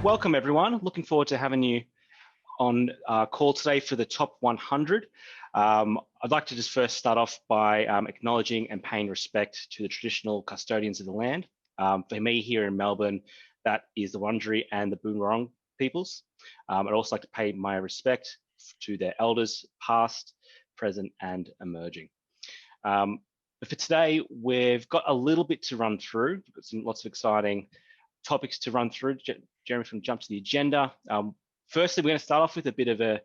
Welcome, everyone. Looking forward to having you on our call today for the top 100. I'd like to just first start off by acknowledging and paying respect to the traditional custodians of the land. For me here in Melbourne, that is the Wurundjeri and the Boonwurrung peoples. I'd also like to pay my respect to their elders, past, present, and emerging. But for today, we've got a little bit to run through. We've got lots of exciting topics to run through. Jeremy, from jump to the agenda. Firstly, we're going to start off with a bit of an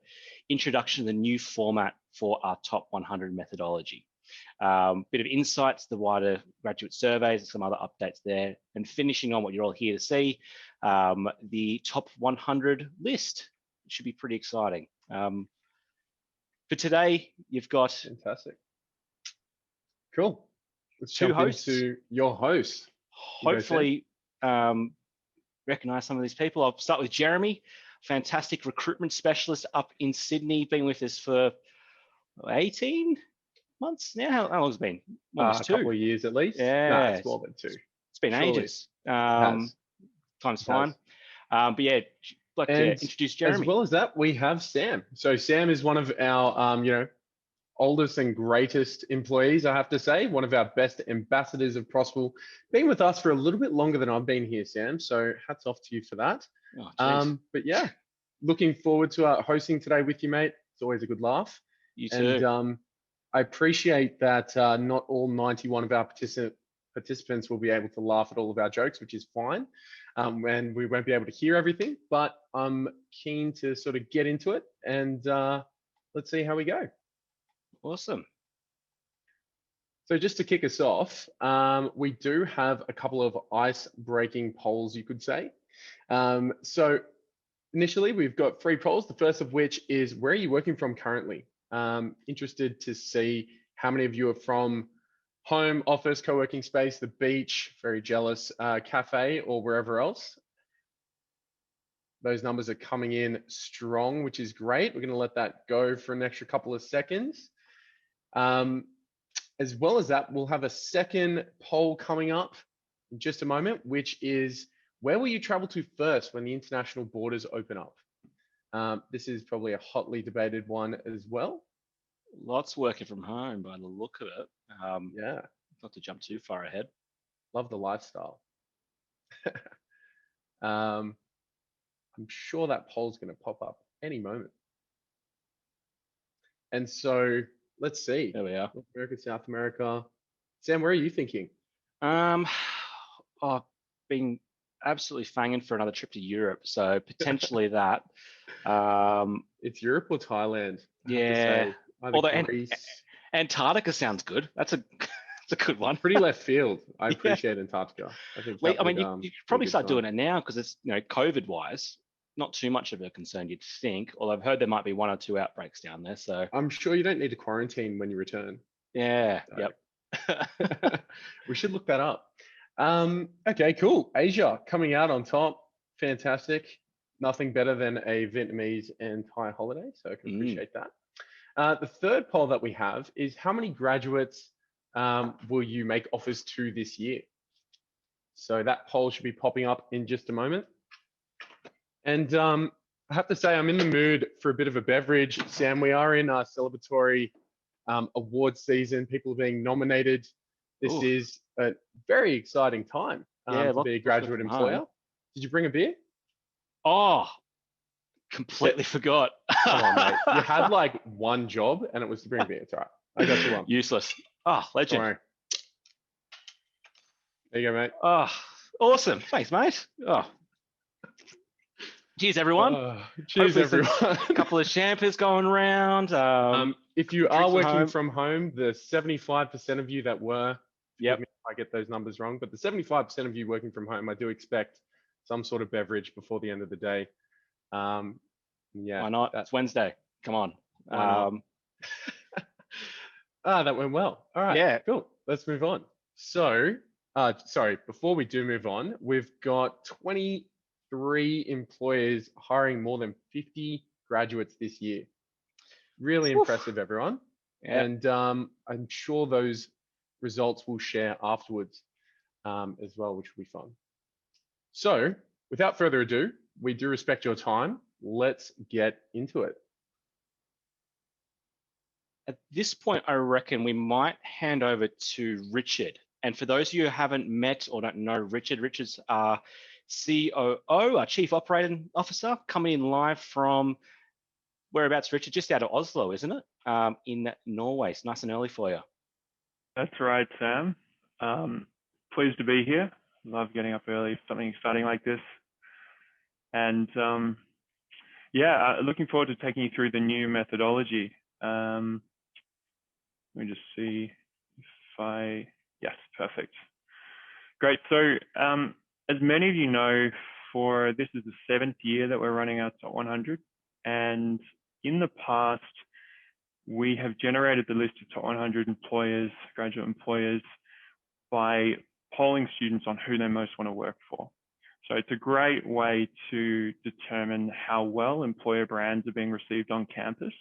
introduction to the new format for our top 100 methodology. Bit of insights to the wider graduate surveys and some other updates there, and finishing on what you're all here to see, the top 100 list. It should be pretty exciting. For today, you've got fantastic. Cool. Let's two jump hosts. into your host. Hopefully, recognize some of these people. I'll start with Jeremy, fantastic recruitment specialist up in Sydney, been with us for 18 months now. How long has it been? A couple of years at least. Yeah, no, it's more than 2. It's been Surely. ages. Time's flying. But yeah, like to introduce Jeremy. As well as that, we have Sam. So Sam is one of our, oldest and greatest employees, I have to say, one of our best ambassadors of Prosperable. Been with us for a little bit longer than I've been here, Sam. So hats off to you for that. Oh, but yeah, looking forward to hosting today with you, mate. It's always a good laugh. You too. And I appreciate that not all 91 of our participants will be able to laugh at all of our jokes, which is fine. And we won't be able to hear everything, but I'm keen to sort of get into it and let's see how we go. Awesome. So just to kick us off, we do have a couple of ice-breaking polls, you could say. So initially, we've got 3 polls, the first of which is, where are you working from currently? Interested to see how many of you are from home, office, co-working space, the beach, very jealous, cafe, or wherever else. Those numbers are coming in strong, which is great. We're going to let that go for an extra couple of seconds. As well as that, we'll have a second poll coming up in just a moment, which is, where will you travel to first when the international borders open up? This is probably a hotly debated one as well. Lots working from home by the look of it. Yeah. Not to jump too far ahead. Love the lifestyle. I'm sure that poll's going to pop up any moment. And so let's see. There we are. North America, South America. Sam, where are you thinking? I've been absolutely fanging for another trip to Europe, so potentially that. It's Europe or Thailand? Yeah. Although Greece. Antarctica sounds good. That's a good one. Pretty left field. I appreciate Antarctica. I think. You could probably start doing it now because it's COVID-wise. Not too much of a concern, you'd think. Although I've heard there might be 1 or 2 outbreaks down there. So I'm sure you don't need to quarantine when you return. Yeah. So. Yep. We should look that up. Okay, cool. Asia coming out on top. Fantastic. Nothing better than a Vietnamese and Thai holiday. So I can appreciate that. The third poll that we have is, how many graduates will you make offers to this year? So that poll should be popping up in just a moment. And I have to say, I'm in the mood for a bit of a beverage. Sam, we are in our celebratory award season. People are being nominated. This is a very exciting time to be a graduate employer. Did you bring a beer? Oh, completely forgot. Come on, mate. You had like one job and it was to bring beer. It's all right. I got you one. Useless. Legend. Don't worry. There you go, mate. Awesome. Thanks, mate. Cheers, everyone. Cheers, everyone. A couple of champers going around. If you are working from home, the 75% of you that were, yep, I get those numbers wrong, but the 75% of you working from home, I do expect some sort of beverage before the end of the day. Yeah. Why not? It's Wednesday. Come on. That went well. All right. Yeah. Cool. Let's move on. So, before we do move on, we've got 23 employers hiring more than 50 graduates this year. Really impressive, everyone. Yep. And I'm sure those results we'll share afterwards as well, which will be fun. So without further ado, we do respect your time. Let's get into it. At this point, I reckon we might hand over to Richard. And for those of you who haven't met or don't know Richard, Richard's our COO, our Chief Operating Officer, coming in live from whereabouts, Richard? Just out of Oslo, isn't it? In Norway. It's nice and early for you. That's right, Sam. Pleased to be here. Love getting up early for something exciting like this. And looking forward to taking you through the new methodology. Let me just see if yes, perfect. Great. So as many of you know, this is the 7th year that we're running our Top 100. And in the past, we have generated the list of Top 100 employers, graduate employers, by polling students on who they most want to work for. So it's a great way to determine how well employer brands are being received on campus.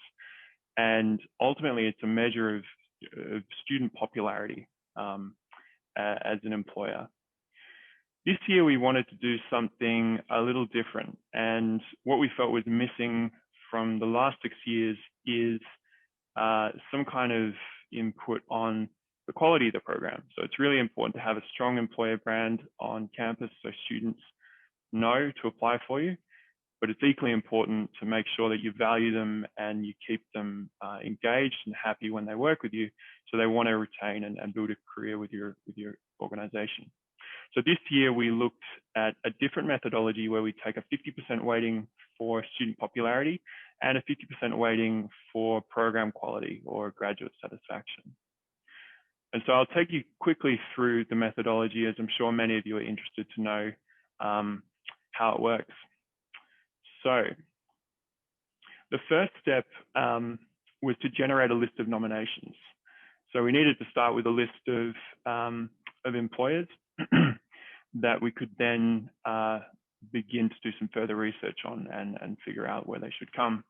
And ultimately, it's a measure of student popularity as an employer. This year, we wanted to do something a little different. And what we felt was missing from the last 6 years is some kind of input on the quality of the program. So it's really important to have a strong employer brand on campus so students know to apply for you. But it's equally important to make sure that you value them and you keep them engaged and happy when they work with you, so they want to retain and build a career with your organization. So this year we looked at a different methodology where we take a 50% weighting for student popularity and a 50% weighting for program quality or graduate satisfaction. And so I'll take you quickly through the methodology, as I'm sure many of you are interested to know how it works. So the first step was to generate a list of nominations. So we needed to start with a list of employers that we could then begin to do some further research on and figure out where they should come.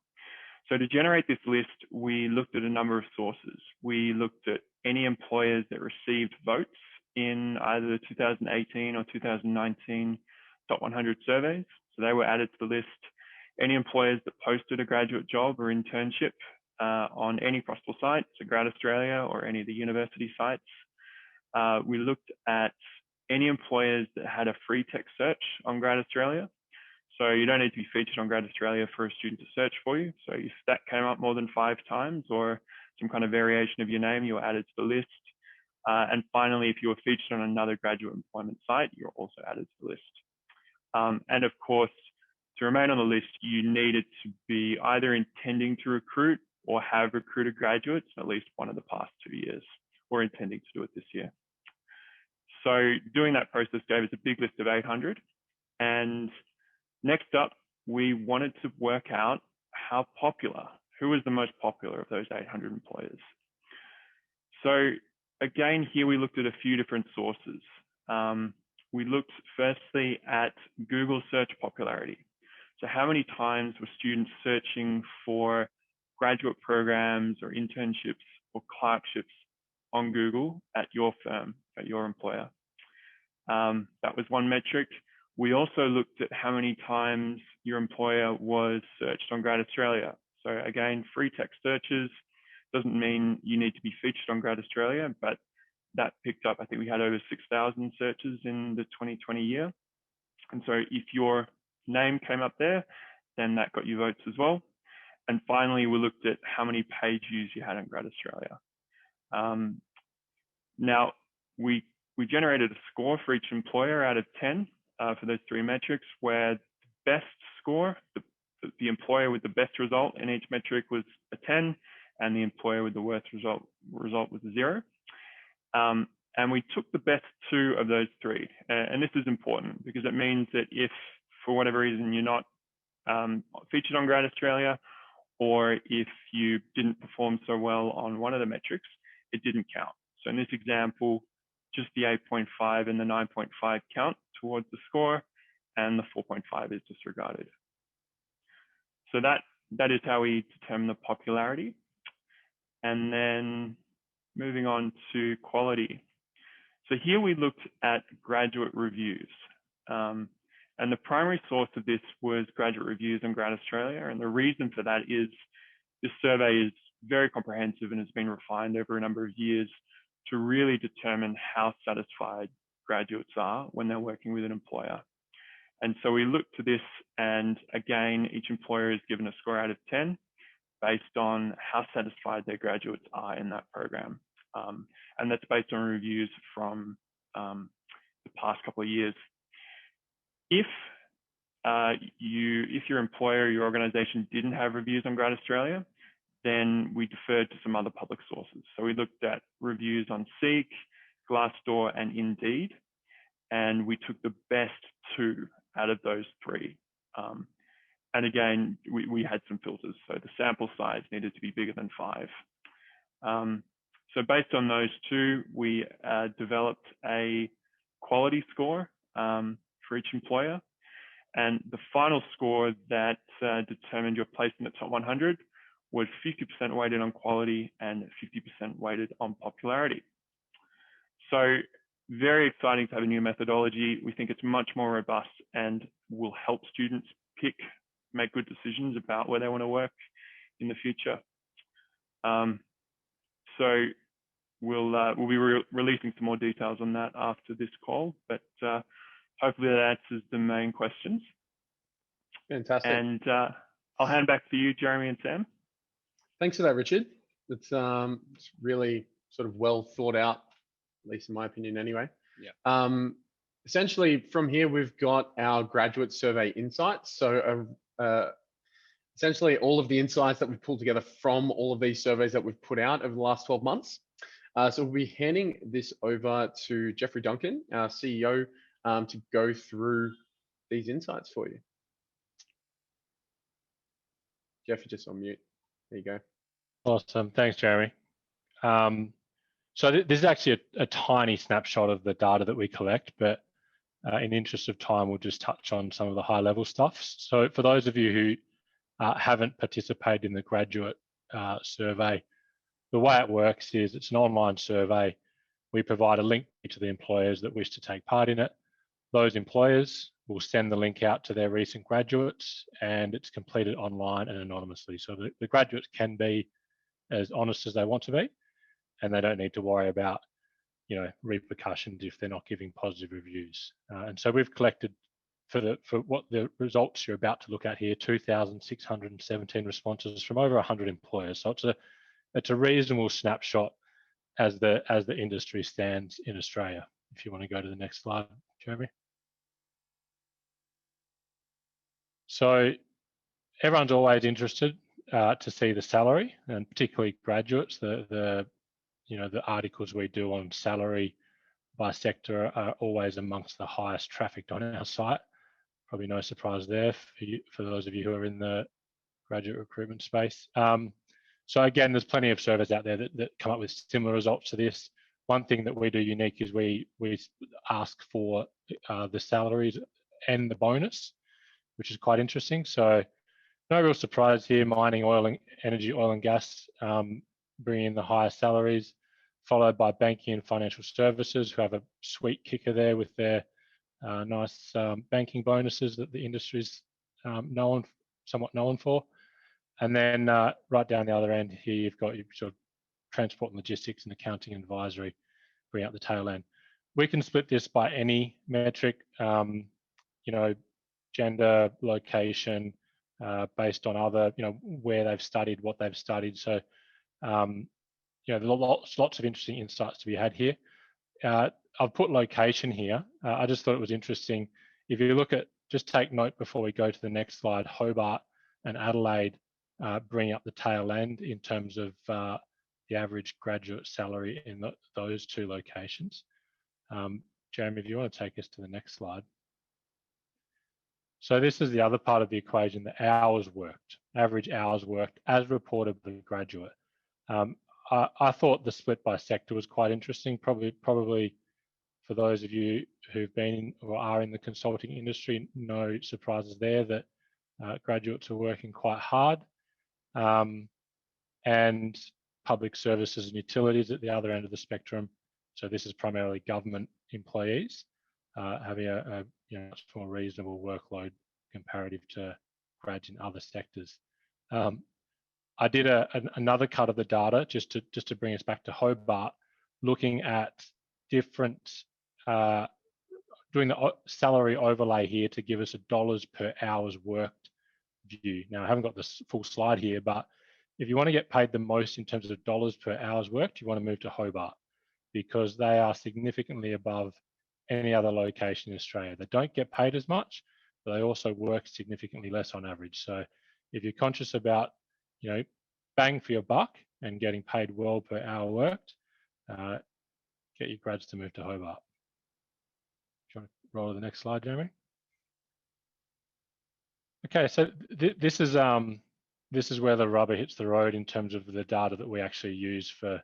So to generate this list, we looked at a number of sources. We looked at any employers that received votes in either the 2018 or 2019 Top 100 surveys. So they were added to the list. Any employers that posted a graduate job or internship on any possible site, so GradAustralia or any of the university sites. We looked at any employers that had a free text search on GradAustralia. So you don't need to be featured on GradAustralia for a student to search for you. So if that came up more than 5 times or some kind of variation of your name, you were added to the list. And finally, if you were featured on another graduate employment site, you're also added to the list. And of course, to remain on the list, you needed to be either intending to recruit or have recruited graduates in at least one of the past 2 years, or intending to do it this year. So doing that process gave us a big list of 800. And next up, we wanted to work out who was the most popular of those 800 employers. So again, here we looked at a few different sources. We looked firstly at Google search popularity. So how many times were students searching for graduate programs or internships or clerkships on Google at your firm, at your employer? That was one metric. We also looked at how many times your employer was searched on GradAustralia. So again, free text searches doesn't mean you need to be featured on GradAustralia, but that picked up, I think we had over 6,000 searches in the 2020 year. And so if your name came up there, then that got you votes as well. And finally, we looked at how many page views you had on GradAustralia. Now, we generated a score for each employer out of 10 for those 3 metrics, where the best score, the employer with the best result in each metric was a 10, and the employer with the worst result was a 0. And we took the best 2 of those 3. And this is important because it means that if, for whatever reason, you're not featured on GradAustralia, or if you didn't perform so well on one of the metrics, it didn't count. So in this example, just the 8.5 and the 9.5 count towards the score, and the 4.5 is disregarded. So that is how we determine the popularity. And then moving on to quality. So here we looked at graduate reviews. And And the primary source of this was graduate reviews on GradAustralia. And the reason for that is this survey is very comprehensive and has been refined over a number of years to really determine how satisfied graduates are when they're working with an employer. And so we looked to this, and again, each employer is given a score out of 10 based on how satisfied their graduates are in that program. And that's based on reviews from the past couple of years. If your employer, your organization didn't have reviews on GradAustralia, then we deferred to some other public sources. So we looked at reviews on Seek, Glassdoor, and Indeed, and we took the best 2 out of those 3. And again, we had some filters. So the sample size needed to be bigger than 5. So based on those 2, we developed a quality score for each employer. And the final score that determined your place in the top 100 was 50% weighted on quality and 50% weighted on popularity. So very exciting to have a new methodology. We think it's much more robust and will help students make good decisions about where they want to work in the future. So we'll be releasing some more details on that after this call, but hopefully that answers the main questions. Fantastic. And I'll hand back to you, Jeremy and Sam. Thanks for that, Richard. It's really sort of well thought out, at least in my opinion anyway. Yeah. Essentially, from here, we've got our graduate survey insights. So essentially all of the insights that we've pulled together from all of these surveys that we've put out over the last 12 months. So we'll be handing this over to Jeffrey Duncan, our CEO, to go through these insights for you. Jeff, you're just on mute. There you go. Awesome. Thanks, Jeremy. So this is actually a tiny snapshot of the data that we collect, but in the interest of time, we'll just touch on some of the high level stuff. So for those of you who haven't participated in the graduate survey, the way it works is it's an online survey. We provide a link to the employers that wish to take part in it. Those employers will send the link out to their recent graduates, and it's completed online and anonymously. So the graduates can be as honest as they want to be, and they don't need to worry about, repercussions if they're not giving positive reviews. And so we've collected for what the results you're about to look at here, 2,617 responses from over 100 employers. So it's a reasonable snapshot as the industry stands in Australia. If you want to go to the next slide, Jeremy. So everyone's always interested to see the salary, and particularly graduates. The articles we do on salary by sector are always amongst the highest trafficked on our site. Probably no surprise there for those of you who are in the graduate recruitment space. So again, there's plenty of surveys out there that come up with similar results to this. One thing that we do unique is we ask for the salaries and the bonus, which is quite interesting. So no real surprise here. Mining, energy, oil and gas bringing in the highest salaries, followed by banking and financial services, who have a sweet kicker there with their nice banking bonuses that the industry's somewhat known for. And then right down the other end here, you've got your sort of transport and logistics and accounting and advisory, bring out the tail end. We can split this by any metric, gender, location, based on other, where they've studied, what they've studied. So, there's lots of interesting insights to be had here. I've put location here. I just thought it was interesting. If you look at, just take note before we go to the next slide, Hobart and Adelaide bring up the tail end in terms of the average graduate salary in those 2 locations. Jeremy, if you want to take us to the next slide. So this is the other part of the equation, the hours worked, average hours worked as reported by the graduate. I thought the split by sector was quite interesting. Probably for those of you who've been in or are in the consulting industry, no surprises there that graduates are working quite hard. And public services and utilities at the other end of the spectrum. So this is primarily government employees having a much more reasonable workload comparative to grads in other sectors. I did another cut of the data just to bring us back to Hobart, looking at different, doing the salary overlay here to give us a dollars per hours worked view. Now, I haven't got this full slide here, but if you want to get paid the most in terms of dollars per hours worked, you want to move to Hobart, because they are significantly above any other location in Australia. They don't get paid as much, but they also work significantly less on average. So if you're conscious about, bang for your buck and getting paid well per hour worked, get your grads to move to Hobart. Do you want to roll to the next slide, Jeremy? Okay, so this is where the rubber hits the road in terms of the data that we actually use for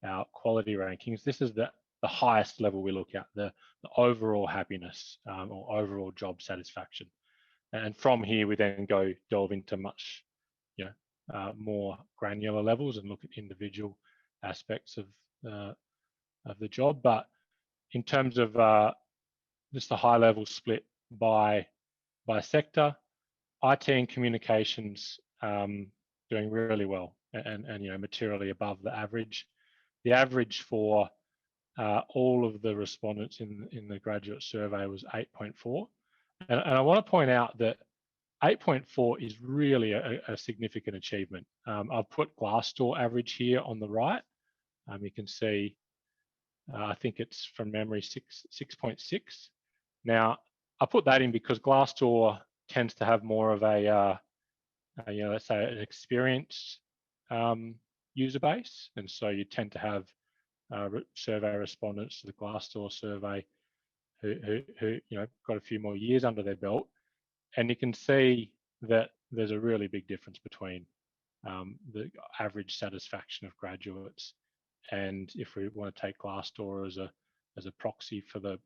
our quality rankings. This is the highest level we look at, the overall happiness or overall job satisfaction. And from here, we then delve into much more granular levels and look at individual aspects of the job. But in terms of just the high level split by sector, IT and communications doing really well and materially above the average. The average for all of the respondents in the graduate survey was 8.4. And I want to point out that 8.4 is really a significant achievement. I've put Glassdoor average here on the right. You can see, I think it's from memory 6.6. Now, I put that in because Glassdoor tends to have more of a, let's say an experienced user base. And so you tend to have survey respondents to the Glassdoor survey who got a few more years under their belt. And you can see that there's a really big difference between the average satisfaction of graduates, and if we want to take Glassdoor as a proxy for the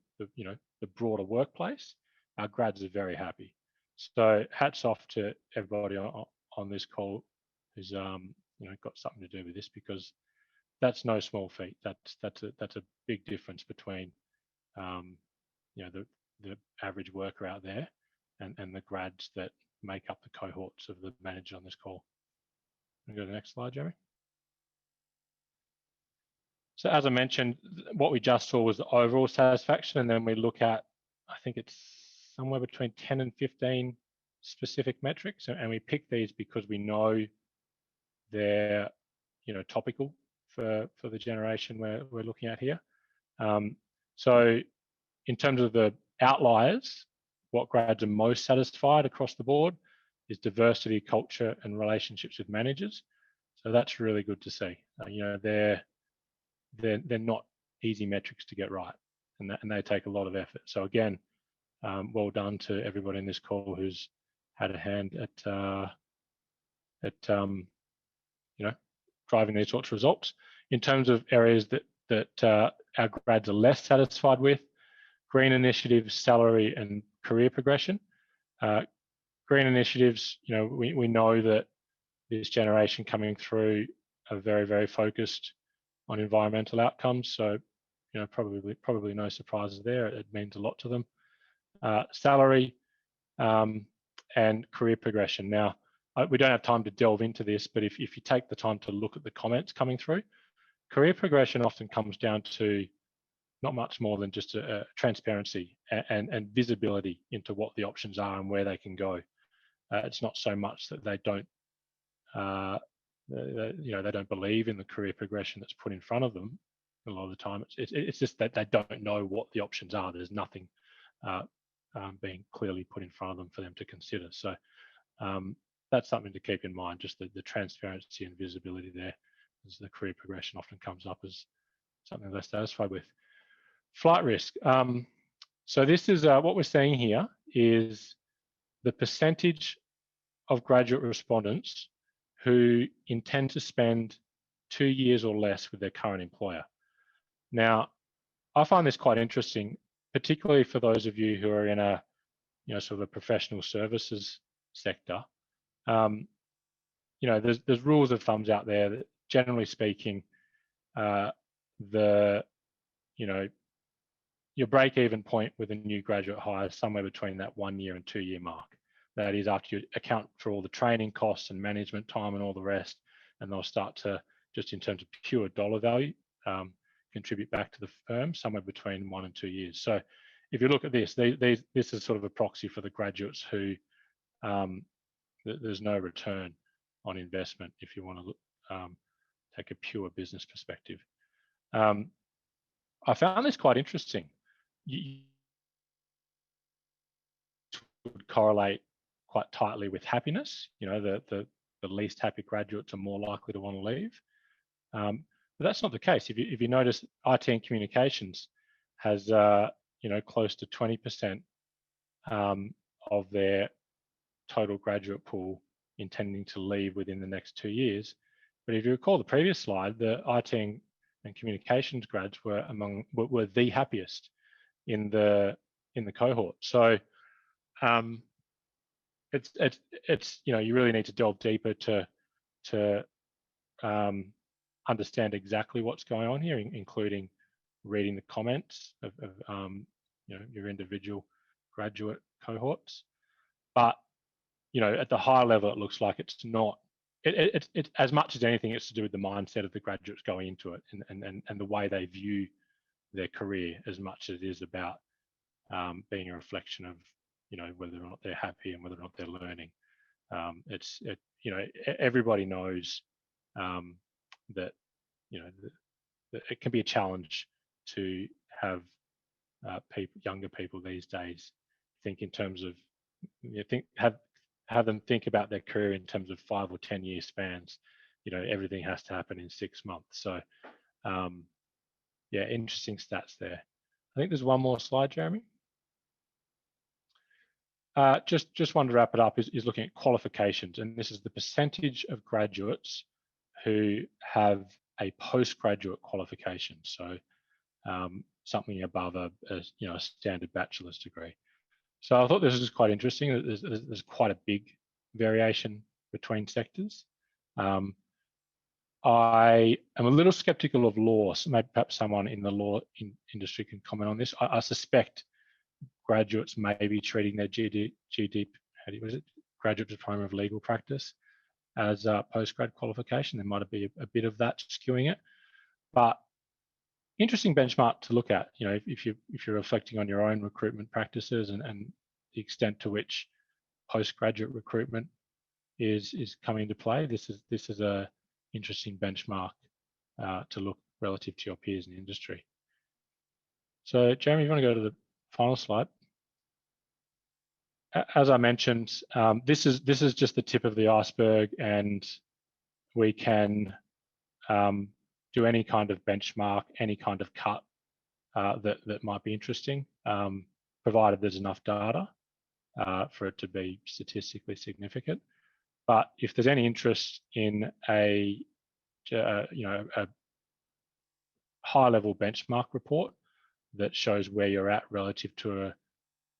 broader workplace, our grads are very happy. So hats off to everybody on this call who's got something to do with this, because that's no small feat. That's a big difference between the average worker out there and the grads that make up the cohorts of the manager on this call. Go to the next slide, Jeremy. So as I mentioned, what we just saw was the overall satisfaction, and then we look at, I think it's somewhere between 10 and 15 specific metrics, and we pick these because we know they're topical for the generation we're looking at here. So in terms of the outliers, what grads are most satisfied across the board is diversity, culture, and relationships with managers. So that's really good to see. They're not easy metrics to get right, and they take a lot of effort. So again, well done to everybody in this call who's had a hand at driving these sorts of results. In terms of areas that our grads are less satisfied with, green initiatives, salary, and career progression. Green initiatives, we know that this generation coming through are very, very focused on environmental outcomes. So, probably no surprises there. It means a lot to them. Salary and career progression. Now, we don't have time to delve into this, but if you take the time to look at the comments coming through, career progression often comes down to not much more than just a transparency and visibility into what the options are and where they can go. It's not so much that they don't, they don't believe in the career progression that's put in front of them. A lot of the time, it's just that they don't know what the options are. There's nothing being clearly put in front of them for them to consider. So that's something to keep in mind, just the transparency and visibility there, as the career progression often comes up as something they're satisfied with. Flight risk. So this is what we're seeing here is the percentage of graduate respondents who intend to spend 2 years or less with their current employer. Now, I find this quite interesting, particularly for those of you who are in a, sort of a professional services sector. There's rules of thumbs out there that, generally speaking, your break-even point with a new graduate hire is somewhere between that 1 year and 2 year mark. That is after you account for all the training costs and management time and all the rest, and they'll start to, just in terms of pure dollar value, contribute back to the firm somewhere between 1 and 2 years. So if you look at this, this is sort of a proxy for the graduates who there's no return on investment if you want to take a pure business perspective. I found this quite interesting. You would correlate quite tightly with happiness. You know, the least happy graduates are more likely to want to leave. But that's not the case. If you notice, IT and communications has close to 20% of their total graduate pool intending to leave within the next 2 years. But if you recall the previous slide, the IT and communications grads were the happiest in the cohort. So it's you really need to delve deeper to understand exactly what's going on here, including reading the comments of your individual graduate cohorts. But at the high level, it looks like it's not. It's as much as anything, it's to do with the mindset of the graduates going into it and the way they view their career, as much as it is about being a reflection of whether or not they're happy and whether or not they're learning. Everybody knows that that it can be a challenge to have younger people these days think in terms of have them think about their career in terms of 5 or 10 year spans. Everything has to happen in 6 months. So interesting stats there. I think there's one more slide, Jeremy. Just one to wrap it up is looking at qualifications, and this is the percentage of graduates who have a postgraduate qualification. So something above a standard bachelor's degree. So I thought this was quite interesting. There's quite a big variation between sectors. I am a little skeptical of law, so maybe perhaps someone in the law industry can comment on this. I suspect graduates may be treating their Graduate Diploma of Legal Practice as a postgrad qualification. There might be a bit of that skewing it, but interesting benchmark to look at. If you're reflecting on your own recruitment practices and the extent to which postgraduate recruitment is coming into play, this is a interesting benchmark to look relative to your peers in the industry. So, Jeremy, you want to go to the final slide? As I mentioned, this is just the tip of the iceberg, and we can do any kind of benchmark, any kind of cut that might be interesting, provided there's enough data for it to be statistically significant. But if there's any interest in a high-level benchmark report that shows where you're at relative to a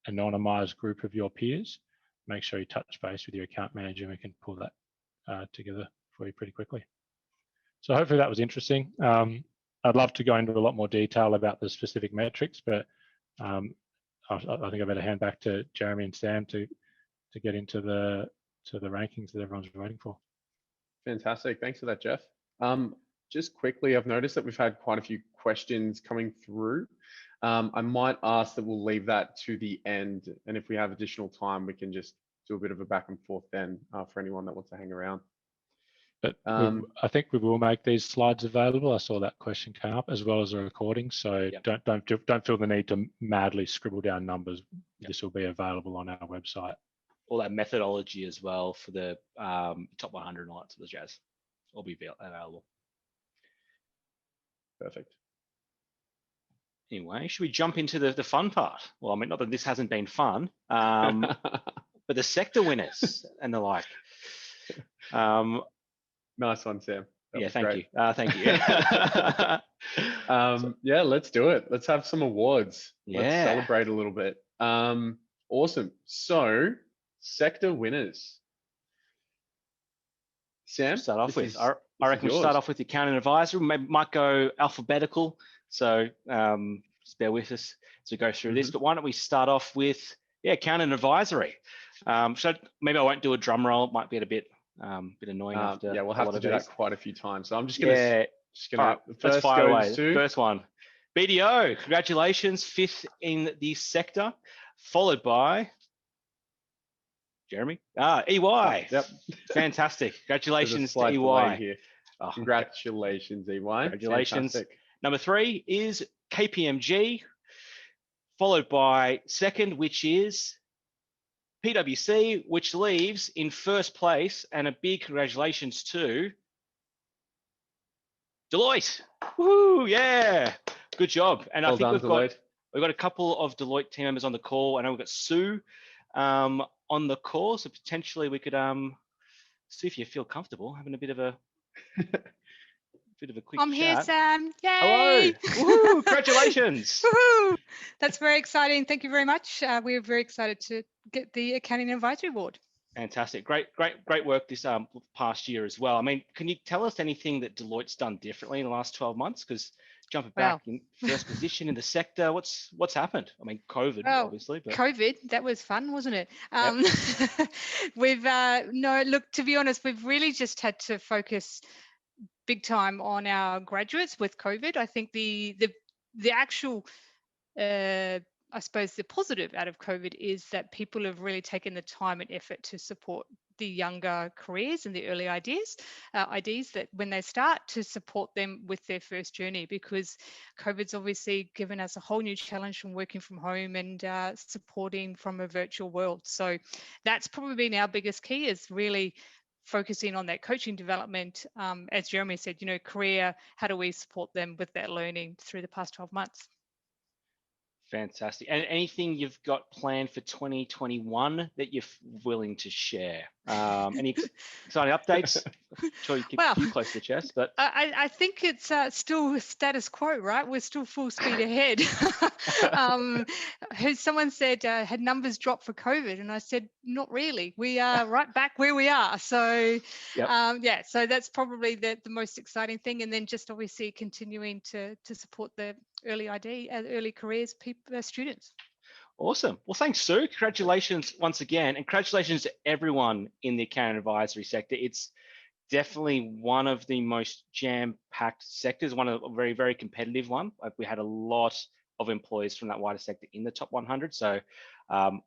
anonymized group of your peers, make sure you touch base with your account manager and we can pull that together for you pretty quickly. So hopefully that was interesting. I'd love to go into a lot more detail about the specific metrics, but I think I better hand back to Jeremy and Sam to get into the rankings that everyone's waiting for. Fantastic. Thanks for that, Jeff. Just quickly, I've noticed that we've had quite a few questions coming through. I might ask that we'll leave that to the end, and if we have additional time, we can just do a bit of a back and forth then for anyone that wants to hang around. But I think we will make these slides available. I saw that question come up, as well as a recording. So yep. don't feel the need to madly scribble down numbers. Yep. This will be available on our website. All that methodology as well for the top 100 and all that sort of jazz will be available. Perfect. Anyway, should we jump into the fun part? Well, I mean, not that this hasn't been fun, but the sector winners and the like. Nice one, Sam. Yeah, thank you. Thank you. Yeah, let's do it. Let's have some awards. Yeah. Let's celebrate a little bit. Awesome. So, sector winners. Sam, start off with. I reckon we'll start off with the accounting advisor. Maybe might go alphabetical. So just bear with us as we go through this. But why don't we start off with, accounting advisory. So maybe I won't do a drum roll. It might be a bit annoying after. Yeah, we'll have to do that quite a few times. So I'm just gonna, right, the let's first fire away. goes to First one, BDO. Congratulations, 5th in the sector, followed by Jeremy. EY. Yep. Fantastic. Congratulations to slight delay EY. here. Oh, Congratulations, EY. Congratulations. Fantastic. Number 3 is KPMG, followed by second, which is PwC, which leaves in first place, and a big congratulations to Deloitte. Woo, yeah, good job. And Well I think done, we've got a couple of Deloitte team members on the call. I know we've got Sue on the call, so potentially we could Sue, if you feel comfortable having a bit of a quick I'm chat. here, Sam. Hello. Yay! Woohoo, congratulations. Woohoo! That's very exciting. Thank you very much. We're very excited to get the Accounting Advisory Board. Fantastic. Great work this past year as well. I mean, can you tell us anything that Deloitte's done differently in the last 12 months? Because jumping back in first position in the sector, what's happened? I mean, COVID, obviously. But COVID, that was fun, wasn't it? Yep. We've no, look, to be honest, we've really just had to focus big time on our graduates with COVID. I think the actual I suppose the positive out of COVID is that people have really taken the time and effort to support the younger careers and the early IDs that when they start, to support them with their first journey, because COVID's obviously given us a whole new challenge from working from home and supporting from a virtual world. So that's probably been our biggest key, is really focusing on that coaching development. As Jeremy said, career, how do we support them with that learning through the past 12 months? Fantastic. And anything you've got planned for 2021 that you're willing to share? Any exciting updates? I'm sure you keep you close to the chest, but I think it's still status quo, right? We're still full speed ahead. Someone said, had numbers dropped for COVID? And I said, not really. We are right back where we are. So yep. So that's probably the most exciting thing. And then just obviously continuing to support the early ID, early careers students. Awesome. Well, thanks, Sue. Congratulations once again, and congratulations to everyone in the accounting advisory sector. It's definitely one of the most jam-packed sectors, one of a very, very competitive one. Like, we had a lot of employees from that wider sector in the top 100. So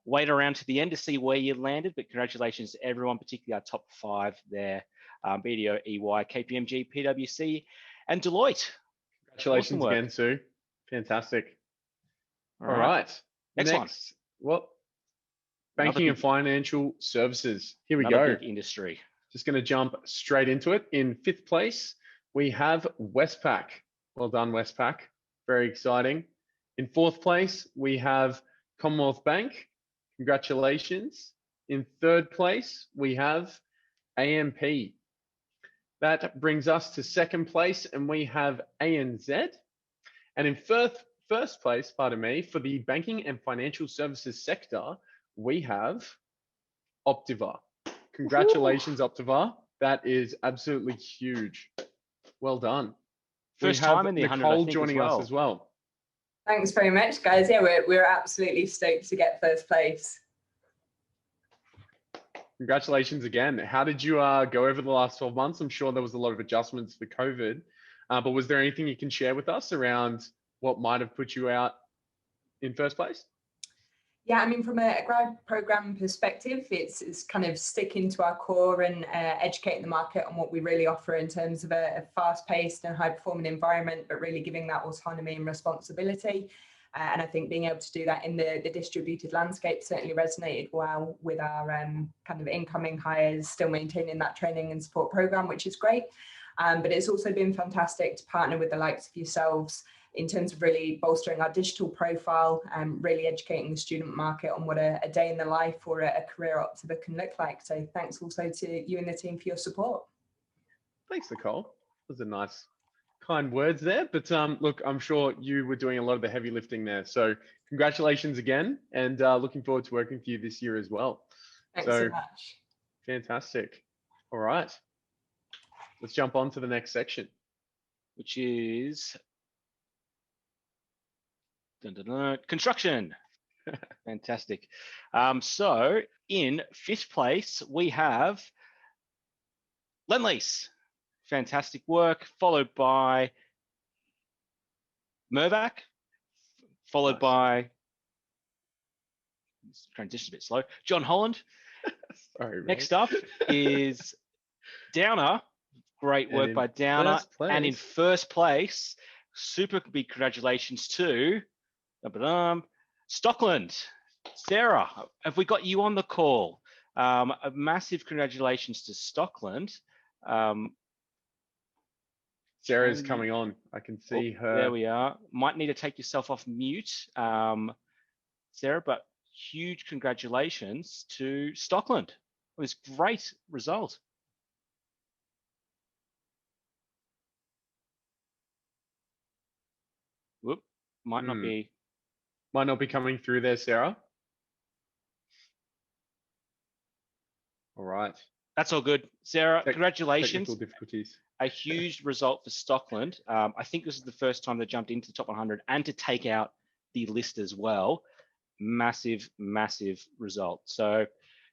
wait around to the end to see where you landed, but congratulations to everyone, particularly our top 5 there, BDO, EY, KPMG, PwC, and Deloitte. Congratulations again, Sue. Fantastic. All right. Next, banking and financial services. Here we go. Big industry. Just going to jump straight into it. In 5th place, we have Westpac. Well done, Westpac. Very exciting. In 4th place, we have Commonwealth Bank. Congratulations. In 3rd place, we have AMP. That brings us to 2nd place, and we have ANZ. And in first place, for the banking and financial services sector, we have Optiva. Congratulations, Optiva. That is absolutely huge. Well done. First time in the 100, Nicole joining us as well. Thanks very much, guys. Yeah, we're absolutely stoked to get first place. Congratulations again. How did you go over the last 12 months? I'm sure there was a lot of adjustments for COVID, but was there anything you can share with us around what might have put you out in first place? Yeah, I mean, from a grad program perspective, it's kind of sticking to our core and educating the market on what we really offer in terms of a fast-paced and high-performing environment, but really giving that autonomy and responsibility. And I think being able to do that in the distributed landscape certainly resonated well with our kind of incoming hires, still maintaining that training and support program, which is great. But it's also been fantastic to partner with the likes of yourselves in terms of really bolstering our digital profile and really educating the student market on what a day in the life or a career Optiva can look like. So thanks also to you and the team for your support. Thanks, Nicole. Those are nice, kind words there. But look, I'm sure you were doing a lot of the heavy lifting there. So congratulations again, and looking forward to working with you this year as well. Thanks so much. Fantastic. All right. Let's jump on to the next section, which is Dun, dun, dun. Construction. Fantastic. So in 5th place, we have Lendlease. Fantastic work, followed by Mervac, followed by, transition a bit slow, John Holland. Sorry, mate. Next up is Downer. Great And work in by Downer. first place- And in 1st place, super big congratulations to Stockland. Sarah, have we got you on the call? A massive congratulations to Stockland. Sarah's coming on. I can see her. There we are. Might need to take yourself off mute, Sarah, but huge congratulations to Stockland on this great result. Whoop, might not be. Might not be coming through there, Sarah. All right. That's all good. Sarah, congratulations. Technical difficulties. A huge result for Stockland. I think this is the first time they jumped into the top 100 and to take out the list as well. Massive, massive result. So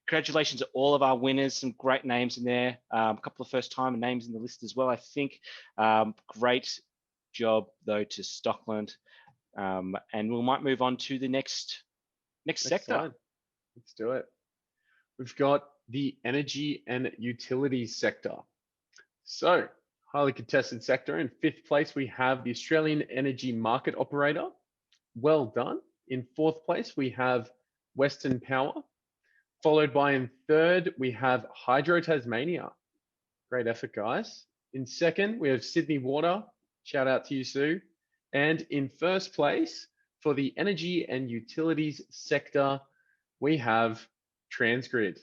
congratulations to all of our winners. Some great names in there. A couple of first-time names in the list as well, I think. Great job, though, to Stockland. And we might move on to the next sector. Slide. Let's do it. We've got the energy and utilities sector. So, highly contested sector. In 5th place, we have the Australian Energy Market Operator. Well done. In 4th place, we have Western Power. Followed by in 3rd, we have Hydro Tasmania. Great effort, guys. In 2nd, we have Sydney Water. Shout out to you, Sue. And in 1st place, for the energy and utilities sector, we have Transgrid.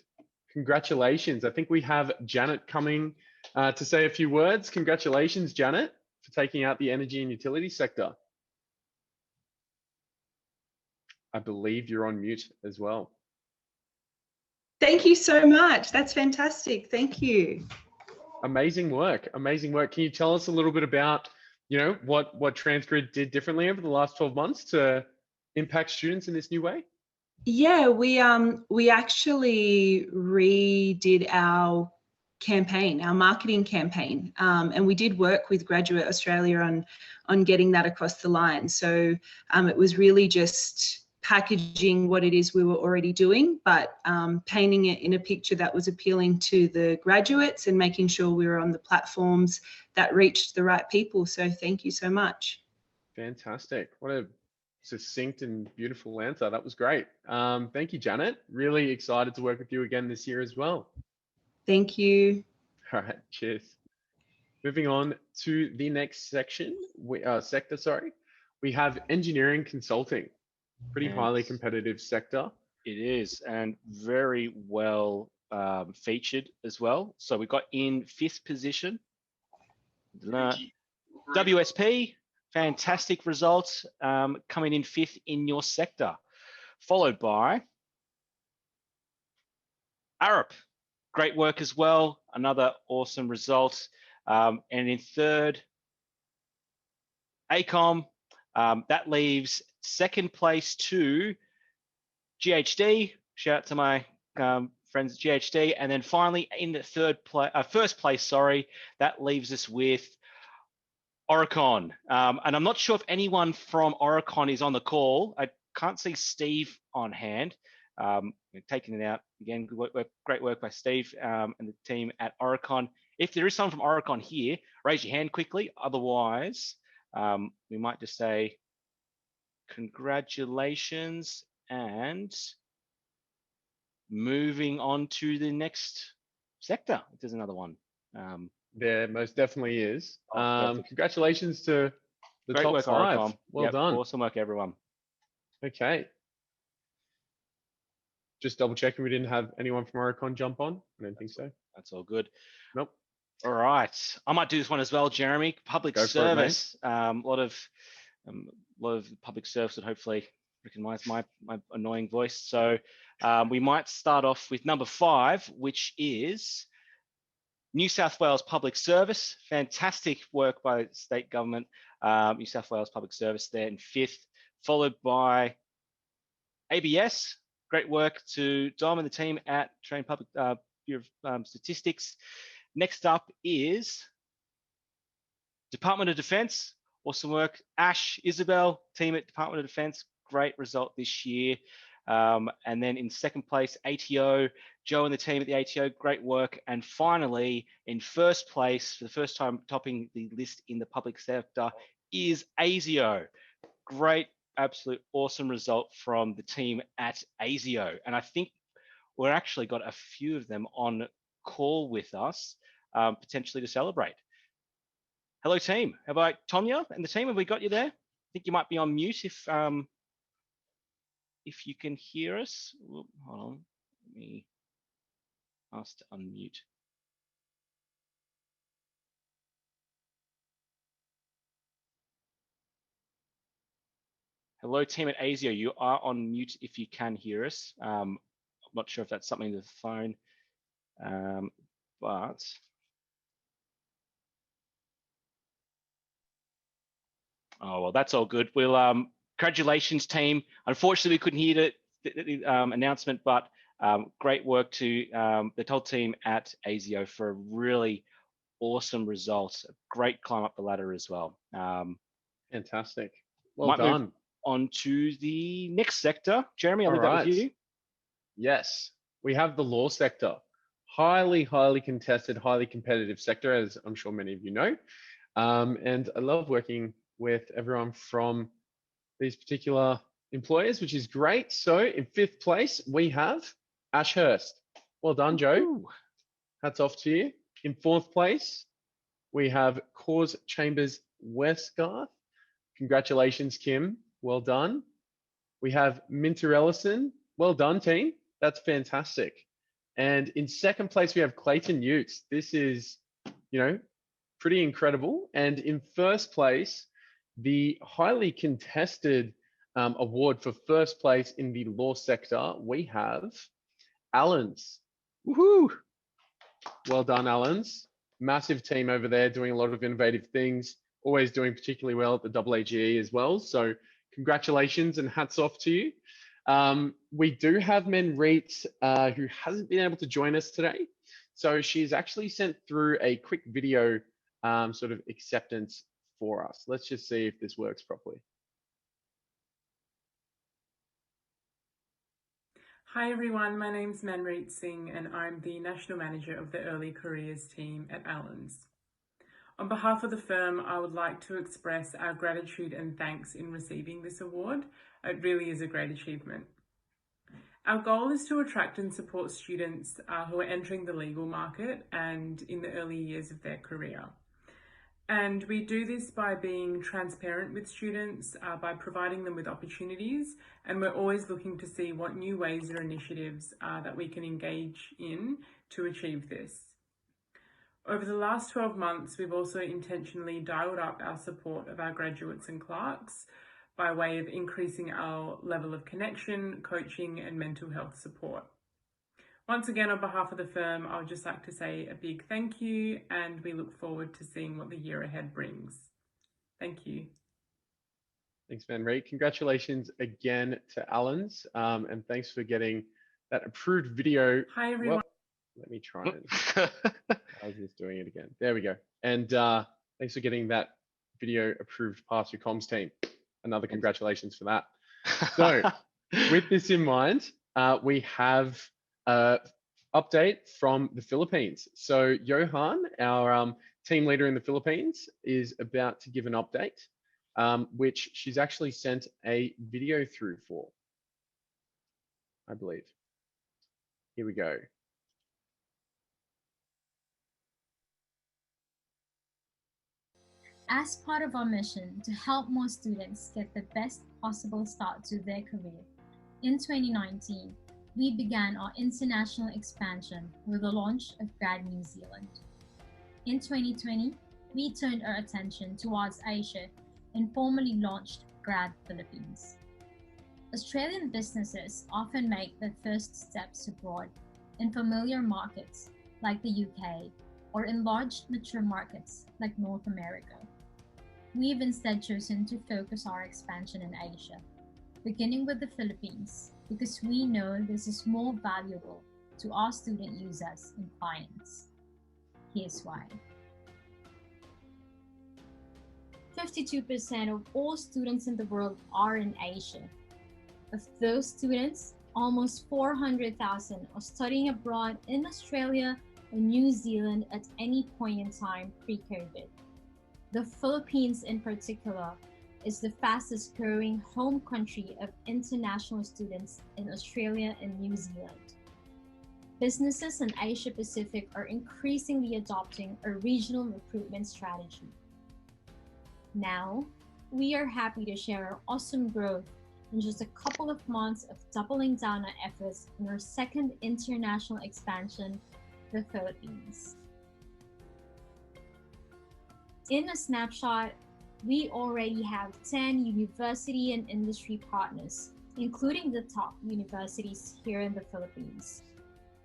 Congratulations. I think we have Janet coming to say a few words. Congratulations, Janet, for taking out the energy and utility sector. I believe you're on mute as well. Thank you so much. That's fantastic. Thank you. Amazing work. Amazing work. Can you tell us a little bit about, what Transgrid did differently over the last 12 months to impact students in this new way? Yeah, we actually redid our campaign, our marketing campaign, and we did work with GradAustralia on getting that across the line. So it was really just packaging what it is we were already doing, but painting it in a picture that was appealing to the graduates and making sure we were on the platforms that reached the right people. So thank you so much. Fantastic. What a succinct and beautiful answer. That was great. Thank you, Janet. Really excited to work with you again this year as well. Thank you. All right, cheers. Moving on to the next sector, we have engineering consulting. Pretty highly competitive sector. It is, and very well featured as well. So we got in 5th position. WSP, fantastic results, coming in 5th in your sector. Followed by Arup, great work as well, another awesome result. And in 3rd, ACOM, that leaves 2nd place to GHD. Shout out to my friends at GHD. And then finally in the 1st place, that leaves us with Oricon. And I'm not sure if anyone from Oricon is on the call. I can't see Steve on hand. Taking it out again. Great work by Steve and the team at Oricon. If there is someone from Oricon here, raise your hand quickly. Otherwise, we might just say congratulations and moving on to the next sector. If there's another one. There most definitely is. Perfect. Congratulations to the Great top work, 5. Oricon. Well done. Awesome work, everyone. Okay. Just double checking we didn't have anyone from Oricon jump on. I don't think so. That's all good. Nope. All right. I might do this one as well, Jeremy. Public service. A lot of public service would hopefully recognize my annoying voice. So we might start off with number 5, which is New South Wales Public Service. Fantastic work by state government. New South Wales Public Service there in 5th, followed by ABS. Great work to Dom and the team at Australian Public Bureau of Statistics. Next up is Department of Defence. Awesome work. Ash, Isabel, team at Department of Defence. Great result this year. And then in second place, ATO, Joe and the team at the ATO, great work. And finally, in first place, for the first time topping the list in the public sector, is ASIO. Great, absolute awesome result from the team at ASIO. And I think we're actually got a few of them on call with us, potentially to celebrate. Hello, team. How about Tonya and the team? Have we got you there? I think you might be on mute if you can hear us. Hold on, let me ask to unmute. Hello, team at ASIO. You are on mute if you can hear us. I'm not sure if that's something to the phone, but oh well, that's all good. We'll congratulations, team. Unfortunately, we couldn't hear the announcement, but great work to the whole team at ASIO for a really awesome result. A great climb up the ladder as well. Fantastic. Well done. Move on to the next sector. Jeremy, I'll leave that with you. Yes, we have the law sector. Highly contested, highly competitive sector, as I'm sure many of you know. And I love working with everyone from these particular employers, which is great. So in fifth place, we have Ashurst. Well done, Joe. Ooh. Hats off to you. In fourth place, we have Cause Chambers Westgarth. Congratulations, Kim. Well done. We have Minter Ellison. Well done, team. That's fantastic. And in second place, we have Clayton Utes. This is, pretty incredible. And in first place, the highly contested award for first place in the law sector, we have Allens. Woohoo! Well done, Allens. Massive team over there doing a lot of innovative things, always doing particularly well at the AAGE as well. So congratulations and hats off to you. We do have Men Reet, who hasn't been able to join us today. So she's actually sent through a quick video sort of acceptance for us. Let's just see if this works properly. Hi everyone, my name's Manreet Singh and I'm the National Manager of the Early Careers team at Allens. On behalf of the firm, I would like to express our gratitude and thanks in receiving this award. It really is a great achievement. Our goal is to attract and support students who are entering the legal market and in the early years of their career. And we do this by being transparent with students, by providing them with opportunities, and we're always looking to see what new ways or initiatives that we can engage in to achieve this. Over the last 12 months, we've also intentionally dialed up our support of our graduates and clerks by way of increasing our level of connection, coaching, and mental health support. Once again, on behalf of the firm, I would just like to say a big thank you, and we look forward to seeing what the year ahead brings. Thank you. Thanks, Manreet. Congratulations again to Allens, and thanks for getting that approved video. Hi, everyone. Well, let me try and I was just doing it again. There we go. And thanks for getting that video approved past your comms team. Another congratulations for that. So with this in mind, we have update from the Philippines. So Johan, our team leader in the Philippines, is about to give an update, which she's actually sent a video through for, I believe. Here we go. As part of our mission to help more students get the best possible start to their career, in 2019, we began our international expansion with the launch of Grad New Zealand. In 2020, we turned our attention towards Asia and formally launched Grad Philippines. Australian businesses often make their first steps abroad in familiar markets like the UK or in large mature markets like North America. We've instead chosen to focus our expansion in Asia, beginning with the Philippines, because we know this is more valuable to our student users and clients. Here's why. 52% of all students in the world are in Asia. Of those students, almost 400,000 are studying abroad in Australia or New Zealand at any point in time pre-COVID. The Philippines in particular is the fastest growing home country of international students in Australia and New Zealand. Businesses in Asia Pacific are increasingly adopting a regional recruitment strategy. Now, we are happy to share our awesome growth in just a couple of months of doubling down our efforts in our second international expansion, the Philippines. In a snapshot, we already have 10 university and industry partners, including the top universities here in the Philippines.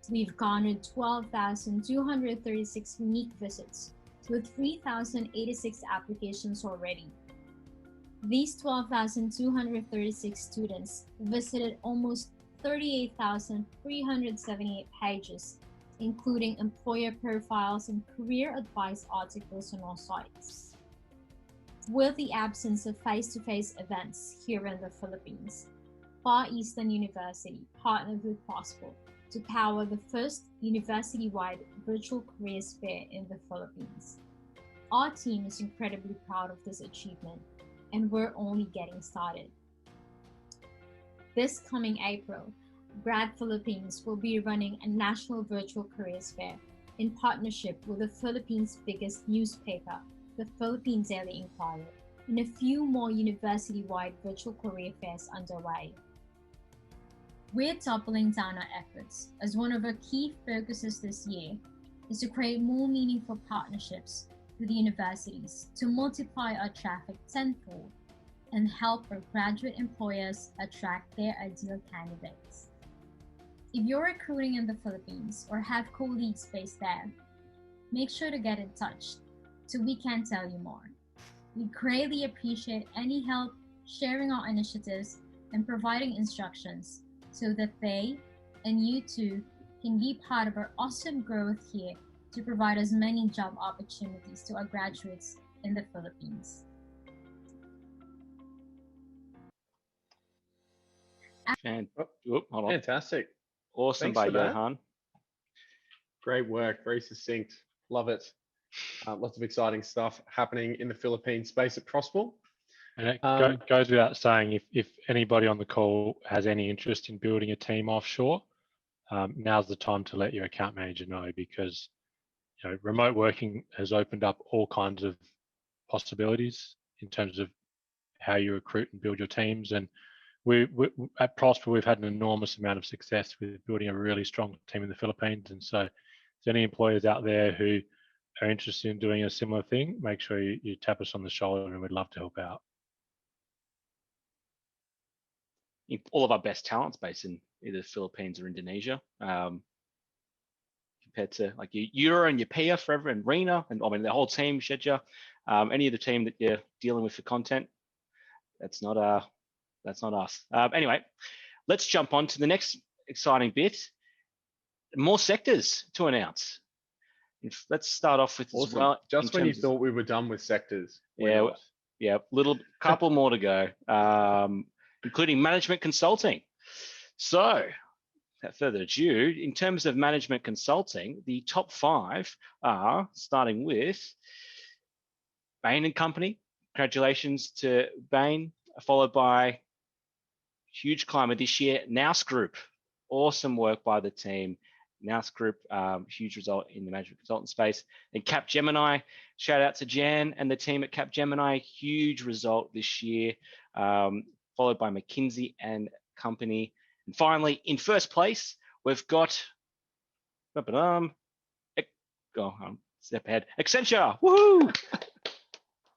We've garnered 12,236 unique visits, with 3,086 applications already. These 12,236 students visited almost 38,378 pages, including employer profiles and career advice articles on our sites. With the absence of face-to-face events here in the Philippines, Far Eastern University partnered with Passport to power the first university-wide virtual careers fair in the Philippines. Our team is incredibly proud of this achievement, and we're only getting started. This coming April, Grad Philippines will be running a national virtual careers fair in partnership with the Philippines' biggest newspaper, the Philippine Daily Inquirer, and a few more university-wide virtual career fairs underway. We're doubling down our efforts, as one of our key focuses this year is to create more meaningful partnerships with universities to multiply our traffic tenfold and help our graduate employers attract their ideal candidates. If you're recruiting in the Philippines or have colleagues based there, make sure to get in touch so we can tell you more. We greatly appreciate any help sharing our initiatives and providing instructions so that they and you too can be part of our awesome growth here to provide as many job opportunities to our graduates in the Philippines. Hold on. Fantastic. Awesome Thanks by for that. Johan. Great work. Very succinct. Love it. Lots of exciting stuff happening in the Philippine space at Prosper. And it goes without saying, if anybody on the call has any interest in building a team offshore, now's the time to let your account manager know, because remote working has opened up all kinds of possibilities in terms of how you recruit and build your teams. And we at Prosper, we've had an enormous amount of success with building a really strong team in the Philippines. And so if there's any employers out there who are interested in doing a similar thing, make sure you tap us on the shoulder, and we'd love to help out. All of our best talents based in either the Philippines or Indonesia, compared to like your and your Pia forever and Rena, and I mean the whole team, Shedja, any of the team that you're dealing with for content. That's not us. Anyway, let's jump on to the next exciting bit. More sectors to announce. Let's start off with awesome. as well. Just when you thought we were done with sectors. Yeah, couple more to go, including management consulting. So, without further ado, in terms of management consulting, the top 5 are starting with Bain and Company. Congratulations to Bain, followed by huge climber this year, Nous Group. Awesome work by the team. Nous Group, huge result in the management consultant space. Then Capgemini, shout out to Jan and the team at Capgemini, huge result this year, followed by McKinsey and Company. And finally, in first place, we've got, step ahead, Accenture, woohoo!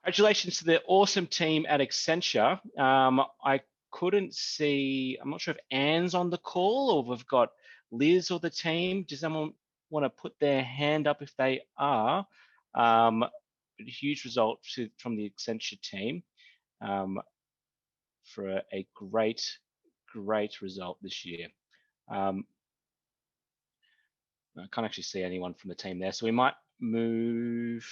Congratulations to the awesome team at Accenture. I couldn't see, I'm not sure if Anne's on the call or we've got Liz or the team. Does someone want to put their hand up if they are? A huge result from the Accenture team. for a great result this year. I can't actually see anyone from the team there, so we might move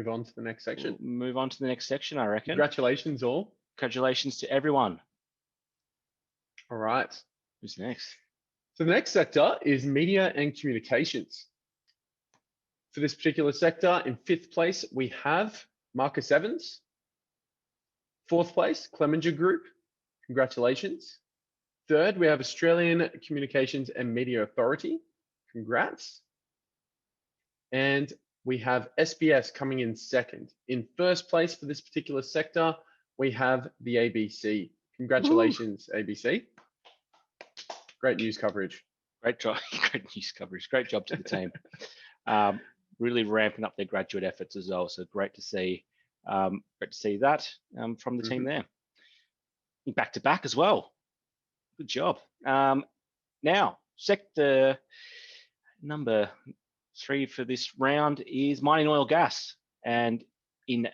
on to the next section. Move on to the next section, I reckon. Congratulations all. Congratulations to everyone. All right. Who's next? So the next sector is media and communications. For this particular sector, in 5th place, we have Marcus Evans. 4th place, Clemenger Group. Congratulations. 3rd, we have Australian Communications and Media Authority. Congrats. And we have SBS coming in 2nd. In 1st place for this particular sector, we have the ABC. Congratulations, ABC. Great news coverage. Great job. Great news coverage. Great job to the team. Really ramping up their graduate efforts as well. So great to see that from the team there. Back to back as well. Good job. Now, sector number 3 for this round is mining oil gas. And in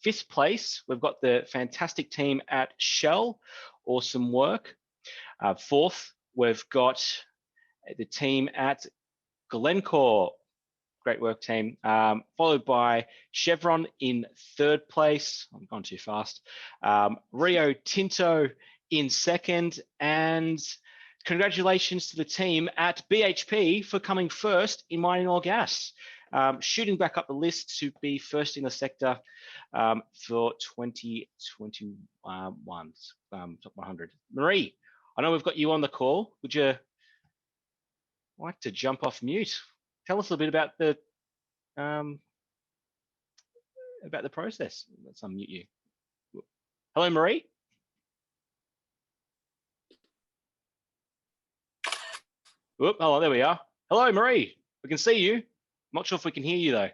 5th place, we've got the fantastic team at Shell. Awesome work. 4th, we've got the team at Glencore. Great work, team. Followed by Chevron in 3rd place. I'm gone too fast. Rio Tinto in 2nd. And congratulations to the team at BHP for coming 1st in mining oil gas. Shooting back up the list to be 1st in the sector for 2021, top 100. Marie, I know we've got you on the call. Would you like to jump off mute? Tell us a little bit about the process. Let's unmute you. Hello, Marie. Whoop, hello, there we are. Hello, Marie. We can see you. I'm not sure if we can hear you though.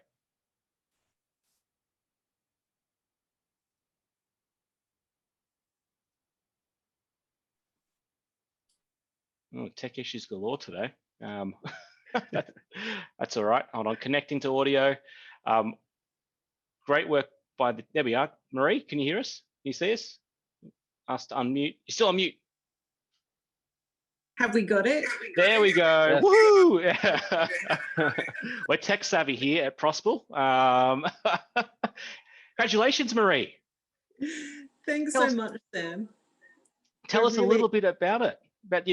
Oh, tech issues galore today. That's all right. Hold on, connecting to audio. Great work by there we are. Marie, can you hear us? Can you see us? Asked to unmute. You're still on mute. Have we got it? There we go. Yes. Woo! We're tech savvy here at Prospel. Congratulations, Marie. Thanks so much, Sam. Tell us a little bit about it, about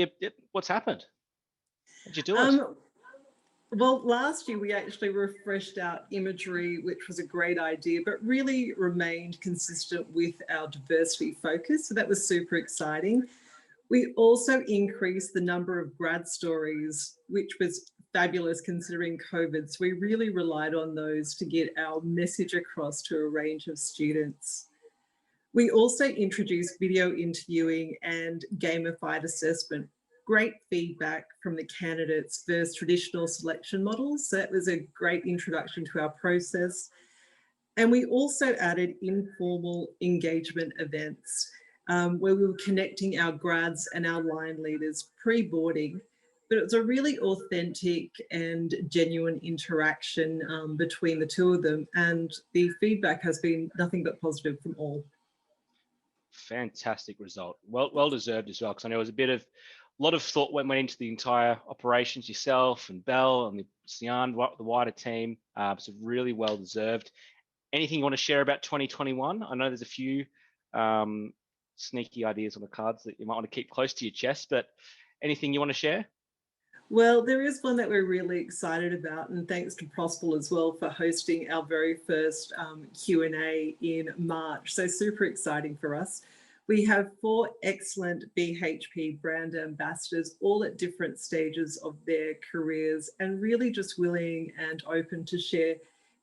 what's happened. How'd you do it? Well, last year we actually refreshed our imagery, which was a great idea, but really remained consistent with our diversity focus. So that was super exciting. We also increased the number of grad stories, which was fabulous considering COVID. So we really relied on those to get our message across to a range of students. We also introduced video interviewing and gamified assessment. Great feedback from the candidates versus traditional selection models. So that was a great introduction to our process. And we also added informal engagement events where we were connecting our grads and our line leaders pre-boarding. But it was a really authentic and genuine interaction between the two of them. And the feedback has been nothing but positive from all. Fantastic result. Well deserved as well, because I know it was a lot of thought went into the entire operations, yourself and Belle and the wider team. So really well deserved. Anything you want to share about 2021? I know there's a few sneaky ideas on the cards that you might want to keep close to your chest, but anything you want to share? Well, there is one that we're really excited about, and thanks to Prospel as well for hosting our very first Q&A in March. So super exciting for us. We have 4 excellent BHP brand ambassadors, all at different stages of their careers and really just willing and open to share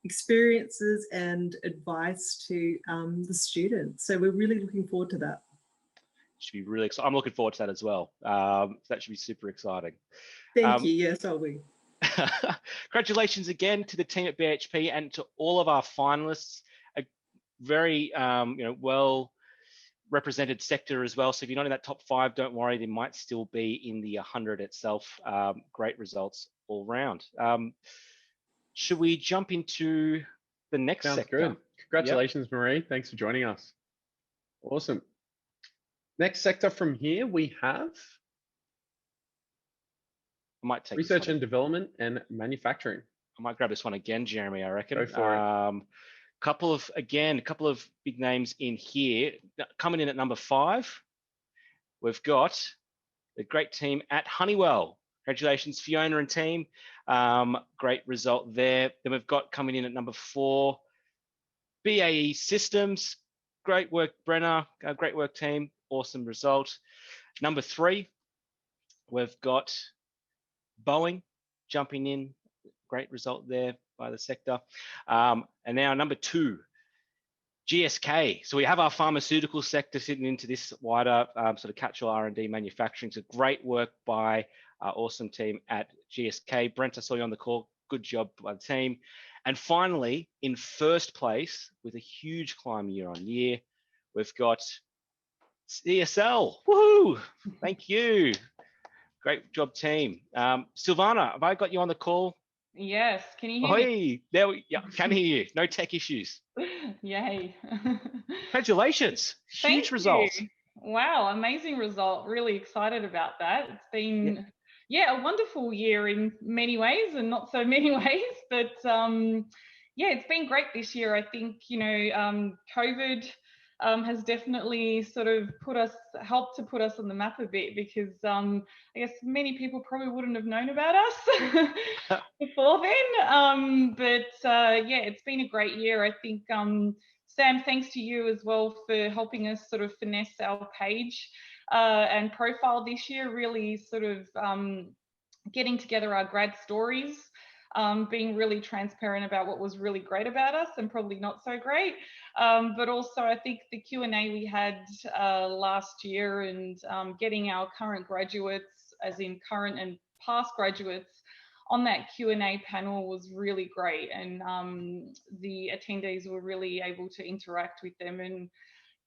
experiences and advice to the students. So we're really looking forward to that. Should be really exciting. I'm looking forward to that as well. That should be super exciting. Thank you. Yes, are we. Congratulations again to the team at BHP and to all of our finalists. A very well represented sector as well. So if you're not in that top 5, don't worry, they might still be in the 100 itself. Great results all round. Should we jump into the next sector? Good. Congratulations, Marie. Thanks for joining us. Awesome. Next sector from here, we have I might take research and development and manufacturing. I might grab this one again, Jeremy, I reckon. Go for it. Couple of big names in here. Coming in at number 5, we've got the great team at Honeywell. Congratulations, Fiona and team. Great result there. Then we've got coming in at number 4, BAE Systems. Great work, Brenna. Great work, team. Awesome result. Number 3, we've got Boeing jumping in. Great result there by the sector. And now number 2, GSK. So we have our pharmaceutical sector sitting into this wider sort of catch-all R&D manufacturing. So great work by our awesome team at GSK. Brent, I saw you on the call. Good job by the team. And finally, in first place, with a huge climb year on year, we've got CSL. Woohoo! Thank you. Great job, team. Silvana, have I got you on the call? Yes, can you hear me? Hey, there we can hear you. No tech issues. Yay. Congratulations. Huge result. Wow, amazing result. Really excited about that. It's been, a wonderful year in many ways and not so many ways, but it's been great this year. I think, COVID has definitely sort of helped to put us on the map a bit, because I guess many people probably wouldn't have known about us before then. It's been a great year. I think, Sam, thanks to you as well for helping us sort of finesse our page and profile this year, really sort of getting together our grad stories, being really transparent about what was really great about us and probably not so great. But also I think the Q&A we had last year, and getting our current graduates, as in current and past graduates, on that Q&A panel was really great. And the attendees were really able to interact with them and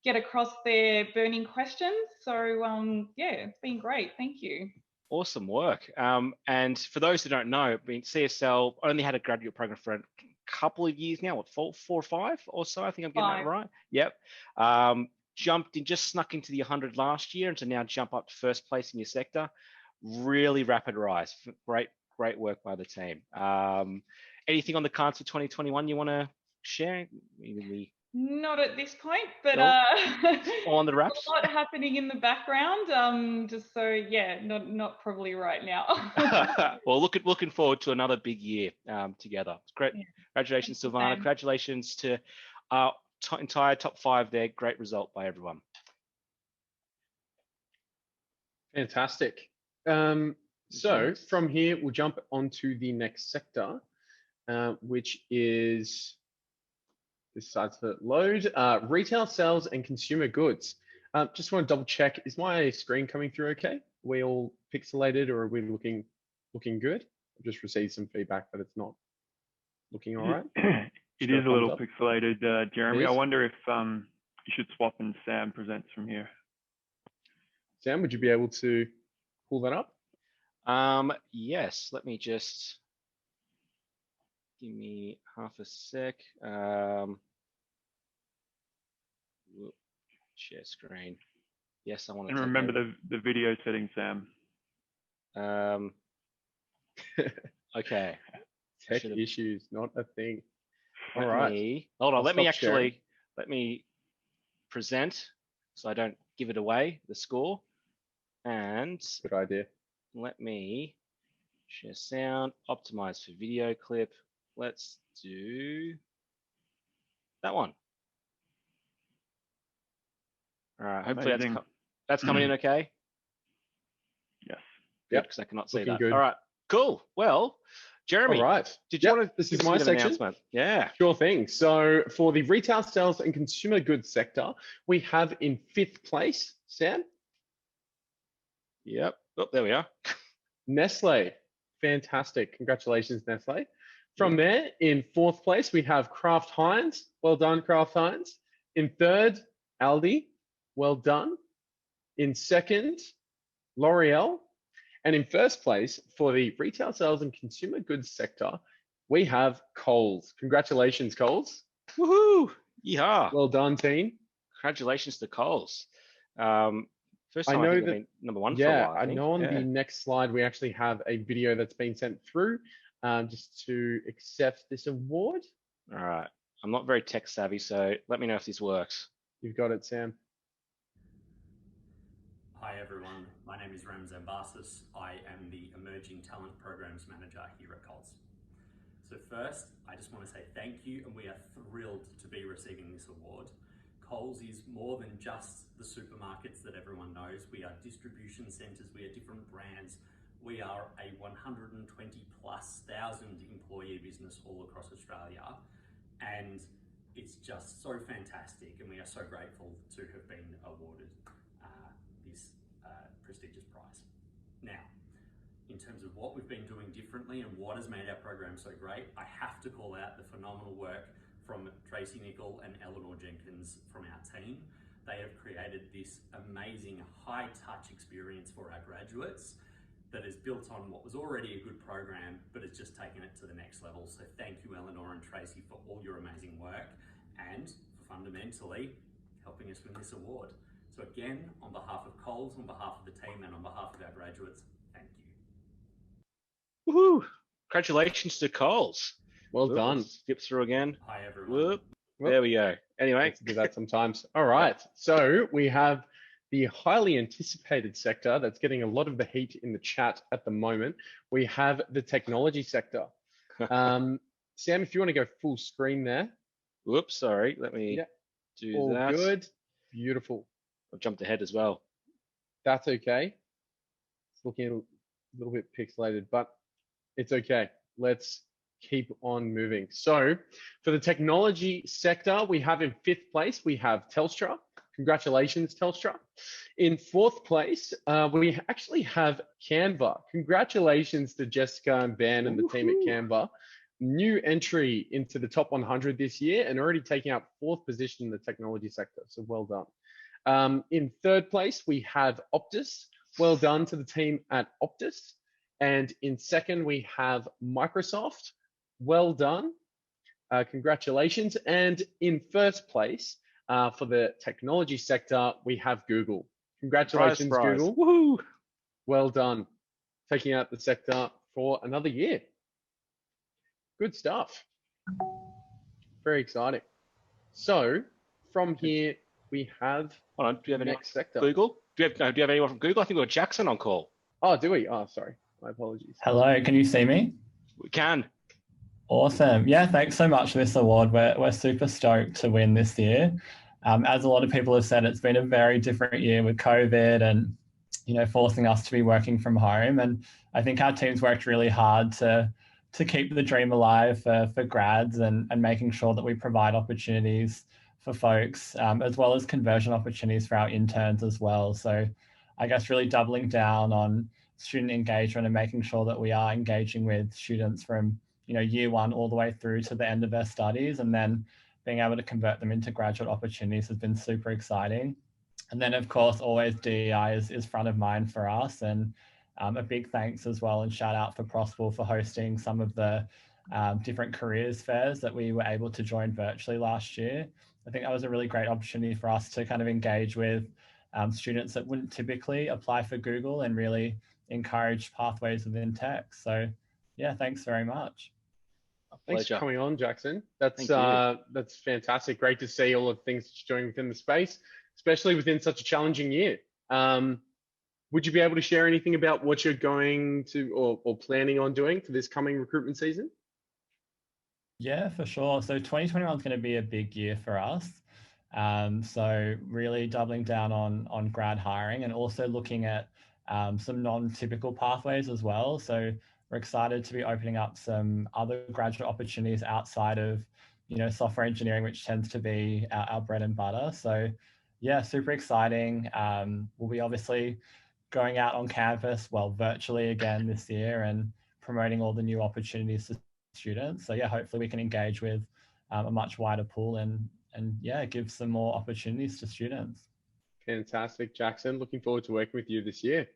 get across their burning questions. So it's been great. Thank you. Awesome work. And for those who don't know, CSL only had a graduate program for a couple of years now, what, 4 or 5 or so? I think I'm getting 5. that right. Yep. Jumped in, just snuck into the 100 last year, and to now jump up to first place in your sector. Really rapid rise. Great work by the team. Anything on the cards for 2021 you want to share? Not at this point, but on the wraps. A lot happening in the background. Not probably right now. Well, looking forward to another big year together. It's great. Yeah. Congratulations, Silvana. Congratulations to our entire top 5 there. Great result by everyone. Fantastic. So from here, we'll jump onto the next sector, which is, this side's for load, retail sales and consumer goods. Just want to double check, is my screen coming through okay? Are we all pixelated, or are we looking good? I've just received some feedback that it's not looking all right. It is a little pixelated, Jeremy. I wonder if you should swap and Sam presents from here. Sam, would you be able to pull that up? Yes, let me just, give me half a sec. Share screen. Yes, I want to. And remember the video settings, Sam. Okay. Tech issues, not a thing. All right. Hold on. Let me present so I don't give it away, the score. And good idea. Let me share sound, optimize for video clip. Let's do that one. All right, hopefully that's coming in okay. Yes. Yep, because I cannot see that. Good. All right, cool. Well, Jeremy, all right. Did you want to? This is my section. Yeah. Sure thing. So for the retail sales and consumer goods sector, we have in 5th place, Sam. Yep. Oh, there we are. Nestle. Fantastic. Congratulations, Nestle. From there, in 4th place, we have Kraft Heinz. Well done, Kraft Heinz. In 3rd, Aldi. Well done. In 2nd, L'Oreal. And in 1st place, for the retail sales and consumer goods sector, we have Coles. Congratulations, Coles. Woohoo! Yeah. Well done, team. Congratulations to Coles. First I time I know think that, they've been #1 for a yeah, while. I think. know on Yeah. the next slide, we actually have a video that's been sent through just to accept this award. All right. I'm not very tech savvy, so let me know if this works. You've got it, Sam. Hi everyone, my name is Ramzan Basis. I am the Emerging Talent Programs Manager here at Coles. So first, I just want to say thank you, and we are thrilled to be receiving this award. Coles is more than just the supermarkets that everyone knows. We are distribution centres, we are different brands. We are a 120+ thousand employee business all across Australia. And it's just so fantastic, and we are so grateful to have been awarded this prestigious prize. Now, in terms of what we've been doing differently and what has made our program so great, I have to call out the phenomenal work from Tracy Nicol and Eleanor Jenkins from our team. They have created this amazing high-touch experience for our graduates that is built on what was already a good program, but it's just taken it to the next level. So thank you, Eleanor and Tracy, for all your amazing work and for fundamentally helping us win this award. So again, on behalf of Coles, on behalf of the team, and on behalf of our graduates, thank you. Woohoo! Congratulations to Coles. Well done. Skip through again. Hi everyone. There we go. Anyway, let's do that sometimes. All right. So we have the highly anticipated sector that's getting a lot of the heat in the chat at the moment. We have the technology sector. Sam, if you want to go full screen there. Whoops, sorry. Let me do all that. Good. Beautiful. I've jumped ahead as well. That's okay. It's looking a little bit pixelated, but it's okay. Let's keep on moving. So for the technology sector, we have in 5th place, we have Telstra. Congratulations, Telstra. In 4th place, we actually have Canva. Congratulations to Jessica and Ben and the team at Canva. New entry into the top 100 this year and already taking up 4th position in the technology sector. So well done. In 3rd place, we have Optus. Well done to the team at Optus. And in 2nd, we have Microsoft. Well done. Congratulations. And in 1st place, for the technology sector, we have Google. Congratulations, Surprise. Google. Woohoo! Well done. Taking out the sector for another year. Good stuff. Very exciting. So from here, we have Hold on. Do you have any next sector. Google? Do you have anyone from Google? I think we've got Jackson on call. Oh, do we? Oh, sorry. My apologies. Hello, can you see me? We can. Awesome. Yeah, thanks so much for this award. We're super stoked to win this year. As a lot of people have said, it's been a very different year with COVID and, forcing us to be working from home. And I think our team's worked really hard to keep the dream alive for grads and making sure that we provide opportunities for folks, as well as conversion opportunities for our interns as well. So I guess really doubling down on student engagement and making sure that we are engaging with students from year 1 all the way through to the end of their studies, and then being able to convert them into graduate opportunities has been super exciting. And then of course, always DEI is front of mind for us, and a big thanks as well and shout out for Prosper for hosting some of the different careers fairs that we were able to join virtually last year. I think that was a really great opportunity for us to kind of engage with students that wouldn't typically apply for Google and really encourage pathways within tech. So yeah, thanks very much. Thanks for coming on, Jackson. That's fantastic. Great to see all of the things that you're doing within the space, especially within such a challenging year. Would you be able to share anything about what you're going to or planning on doing for this coming recruitment season? Yeah, for sure. So 2021 is going to be a big year for us. So really doubling down on grad hiring and also looking at some non-typical pathways as well. So we're excited to be opening up some other graduate opportunities outside of, software engineering, which tends to be our bread and butter. So yeah, super exciting. We'll be obviously going out on campus, virtually again this year, and promoting all the new opportunities to students. So yeah, hopefully we can engage with a much wider pool and yeah, give some more opportunities to students. Fantastic, Jackson. Looking forward to working with you this year.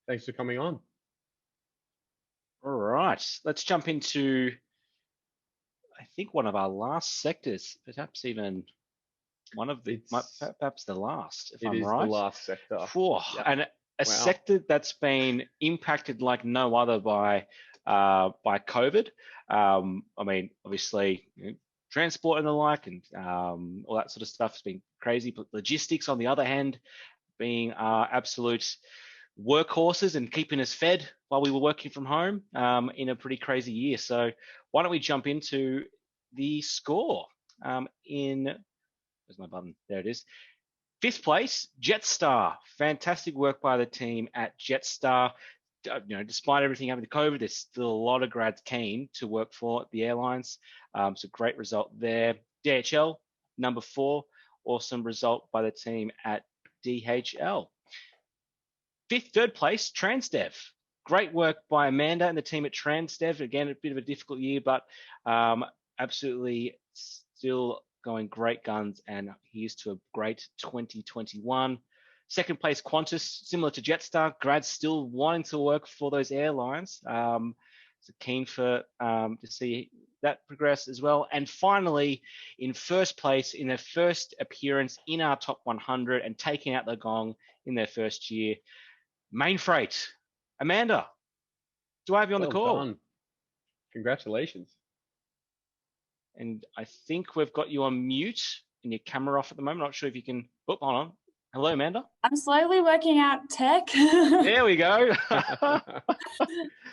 Thanks for coming on. All right, let's jump into, I think, one of our last sectors, perhaps even one of the, perhaps the last, if It I'm is right. the last sector. Yep. And a sector that's been impacted like no other by COVID. I mean, obviously, transport and the like, and all that sort of stuff has been crazy. But logistics, on the other hand, being absolute workhorses and keeping us fed while we were working from home in a pretty crazy year. So why don't we jump into the score? Where's my button? There it is. 5th place, Jetstar. Fantastic work by the team at Jetstar. Despite everything happening to COVID, there's still a lot of grads keen to work for the airlines. So great result there. DHL, number 4. Awesome result by the team at DHL. 3rd place, Transdev. Great work by Amanda and the team at Transdev. Again, a bit of a difficult year, but absolutely still going great guns, and here's to a great 2021. 2nd place, Qantas, similar to Jetstar, grads still wanting to work for those airlines. So keen for to see that progress as well. And finally, in 1st place, in their first appearance in our top 100 and taking out the gong in their first year, Main Freight. Amanda, do I have you on the call? Done. Congratulations. And I think we've got you on mute and your camera off at the moment. Not sure if you can. Oh, hold on. Hello, Amanda. I'm slowly working out tech. There we go.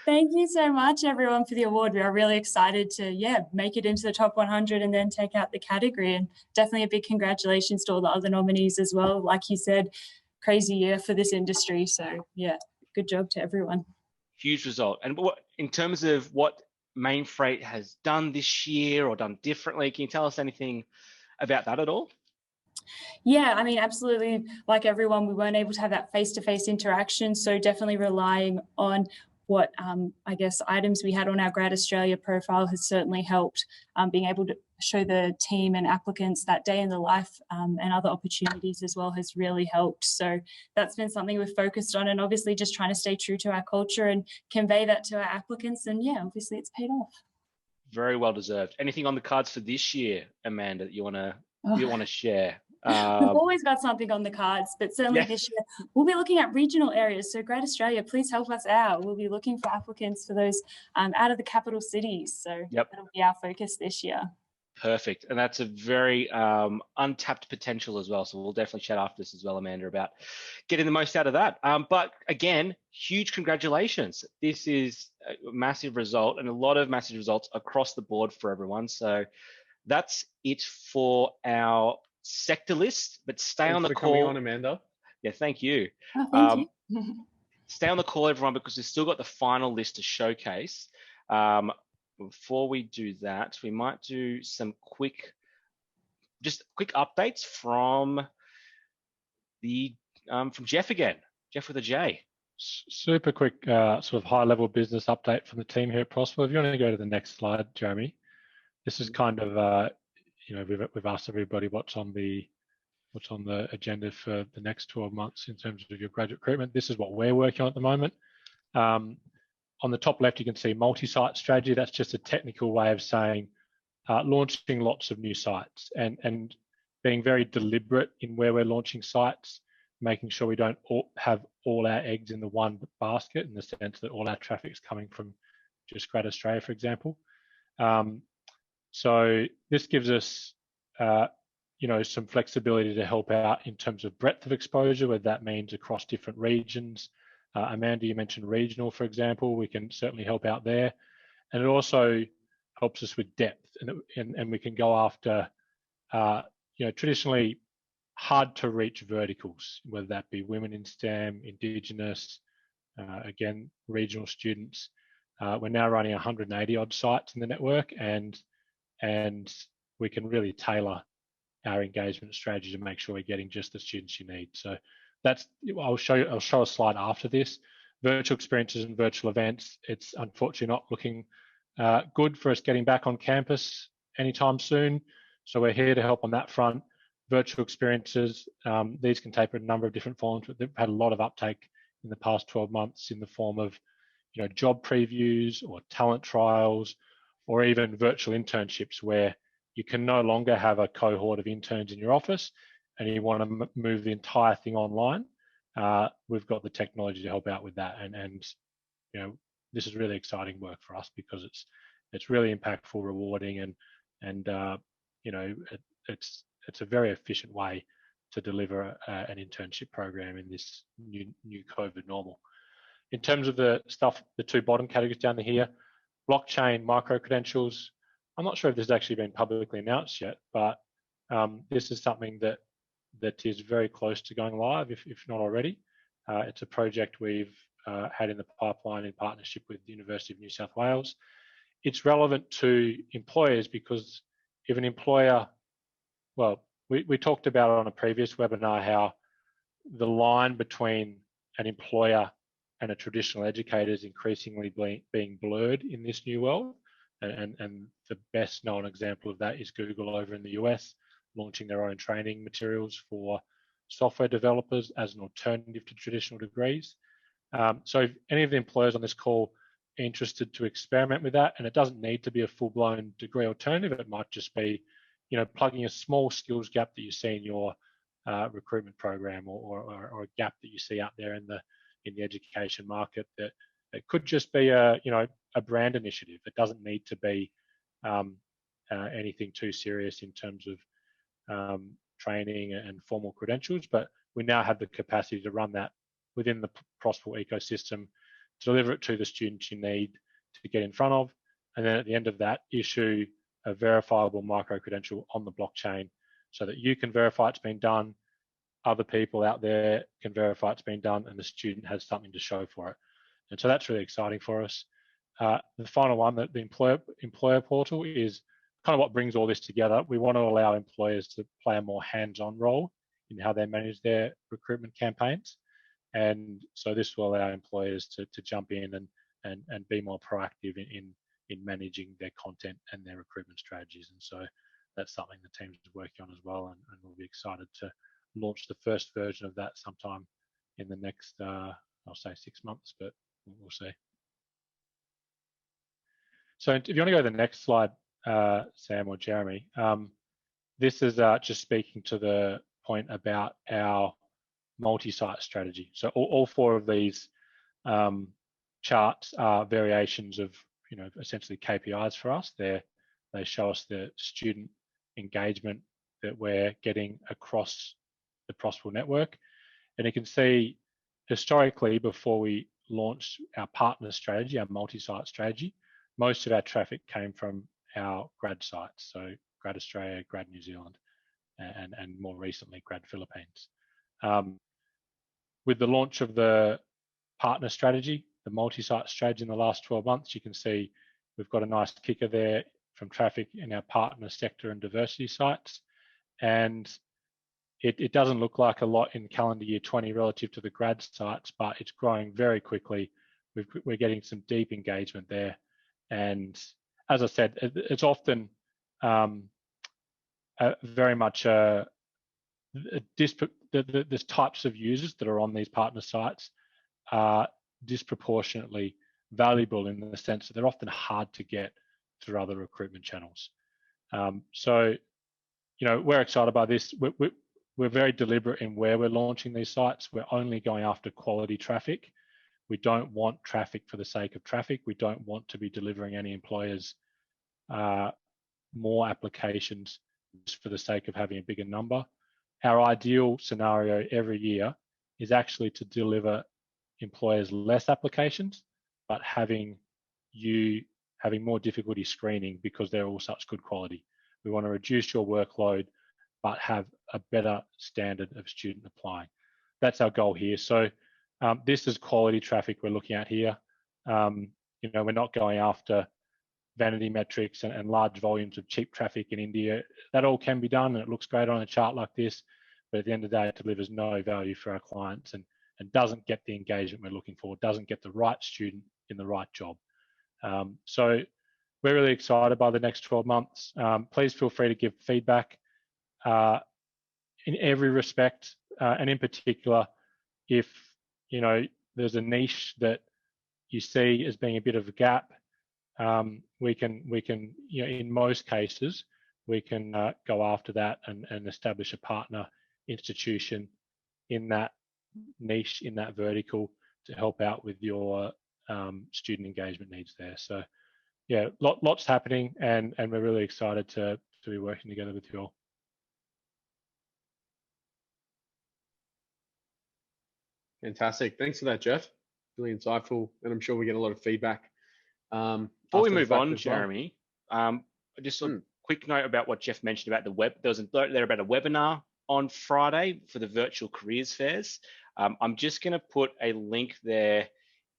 Thank you so much, everyone, for the award. We are really excited to, make it into the top 100 and then take out the category. And definitely a big congratulations to all the other nominees as well. Like you said, crazy year for this industry. So, good job to everyone. Huge result. And in terms of what Main Freight has done this year or done differently, can you tell us anything about that at all? Yeah, I mean, absolutely. Like everyone, we weren't able to have that face-to-face interaction. So definitely relying on what, items we had on our GradAustralia profile has certainly helped. Being able to show the team and applicants that day in the life and other opportunities as well has really helped. So that's been something we've focused on, and obviously just trying to stay true to our culture and convey that to our applicants. And obviously it's paid off. Very well deserved. Anything on the cards for this year, Amanda, that you want to share? We've always got something on the cards, but certainly this year we'll be looking at regional areas. So GradAustralia, please help us out. We'll be looking for applicants for those out of the capital cities. So that'll be our focus this year. Perfect. And that's a very untapped potential as well. So we'll definitely chat after this as well, Amanda, about getting the most out of that. But again, huge congratulations. This is a massive result, and a lot of massive results across the board for everyone. So that's it for our sector list, but stay on the call. Coming on, Amanda. Yeah, thank you. Oh, thank you. Stay on the call, everyone, because we've still got the final list to showcase. Before we do that, we might do some quick updates from from Jeff again. Jeff with a J. Super quick, sort of high-level business update from the team here at Prosper. If you want to go to the next slide, Jeremy. This is kind of we've asked everybody what's on the agenda for the next 12 months in terms of your graduate recruitment. This is what we're working on at the moment. On the top left, you can see multi-site strategy. That's just a technical way of saying launching lots of new sites and being very deliberate in where we're launching sites, making sure we don't have all our eggs in the one basket, in the sense that all our traffic is coming from just GradAustralia, for example. So this gives us, some flexibility to help out in terms of breadth of exposure, whether that means across different regions. Amanda, you mentioned regional, for example. We can certainly help out there. And it also helps us with depth, and we can go after, traditionally hard to reach verticals, whether that be women in STEM, Indigenous, again, regional students. We're now running 180 odd sites in the network, and we can really tailor our engagement strategy to make sure we're getting just the students you need. So I'll show a slide after this. Virtual experiences and virtual events, it's unfortunately not looking good for us getting back on campus anytime soon. So we're here to help on that front. Virtual experiences, these can take a number of different forms, but they've had a lot of uptake in the past 12 months in the form of, job previews or talent trials, or even virtual internships where you can no longer have a cohort of interns in your office and you want to move the entire thing online, we've got the technology to help out with that. And you know, this is really exciting work for us because it's really impactful, rewarding, and you know, it's a very efficient way to deliver an internship program in this new COVID normal. In terms of the stuff, the two bottom categories down here, blockchain micro-credentials. I'm not sure if this has actually been publicly announced yet, but this is something that is very close to going live, if not already. It's a project we've had in the pipeline in partnership with the University of New South Wales. It's relevant to employers because if an employer, well, we talked about it on a previous webinar how the line between an employer and a traditional educator is increasingly being blurred in this new world. And the best known example of that is Google over in the US, launching their own training materials for software developers as an alternative to traditional degrees. So if any of the employers on this call are interested to experiment with that, and it doesn't need to be a full-blown degree alternative, it might just be, you know, plugging a small skills gap that you see in your recruitment program, or a gap that you see out there in the education market, that it could just be a brand initiative. It doesn't need to be anything too serious in terms of training and formal credentials, but we now have the capacity to run that within the Prosperable ecosystem, to deliver it to the students you need to get in front of, and then at the end of that, issue a verifiable micro-credential on the blockchain so that you can verify it's been done, other people out there can verify it's been done, and the student has something to show for it. And so that's really exciting for us. The final one, the employer portal, is kind of what brings all this together. We want to allow employers to play a more hands-on role in how they manage their recruitment campaigns. And so this will allow employers to jump in and be more proactive in managing their content and their recruitment strategies. And so that's something the team's working on as well, and we'll be excited to launch the first version of that sometime in the next, I'll say 6 months, but we'll see. So if you want to go to the next slide, Sam or Jeremy, this is just speaking to the point about our multi-site strategy. So all four of these charts are variations of, you know, essentially KPIs for us. They show us the student engagement that we're getting across the Prosperable network. And you can see historically, before we launched our partner strategy, our multi-site strategy, most of our traffic came from our grad sites. So GradAustralia, Grad New Zealand, and more recently Grad Philippines. With the launch of the partner strategy, the multi-site strategy in the last 12 months, you can see we've got a nice kicker there from traffic in our partner sector and diversity sites. And it doesn't look like a lot in calendar year 20 relative to the grad sites, but it's growing very quickly. We're getting some deep engagement there. And as I said, it's often very much the types of users that are on these partner sites are disproportionately valuable in the sense that they're often hard to get through other recruitment channels. So, you know, we're excited by this. We're very deliberate in where we're launching these sites. We're only going after quality traffic. We don't want traffic for the sake of traffic. We don't want to be delivering any employers more applications just for the sake of having a bigger number. Our ideal scenario every year is actually to deliver employers less applications, but having more difficulty screening because they're all such good quality. We want to reduce your workload, but have a better standard of student applying. That's our goal here. So this is quality traffic we're looking at here. You know, we're not going after vanity metrics and large volumes of cheap traffic in India. That all can be done and it looks great on a chart like this, but at the end of the day, it delivers no value for our clients and doesn't get the engagement we're looking for, doesn't get the right student in the right job. So we're really excited by the next 12 months. Please feel free to give feedback in every respect, and in particular, if you know there's a niche that you see as being a bit of a gap, we can, you know, in most cases, we can go after that and establish a partner institution in that niche, in that vertical, to help out with your student engagement needs there. So yeah, lots happening, and we're really excited to be working together with you all. Fantastic. Thanks for that, Jeff. Really insightful, and I'm sure we get a lot of feedback. Before we move on, Jeremy, just a quick note about what Jeff mentioned about the web. There was there about a webinar on Friday for the virtual careers fairs. I'm just going to put a link there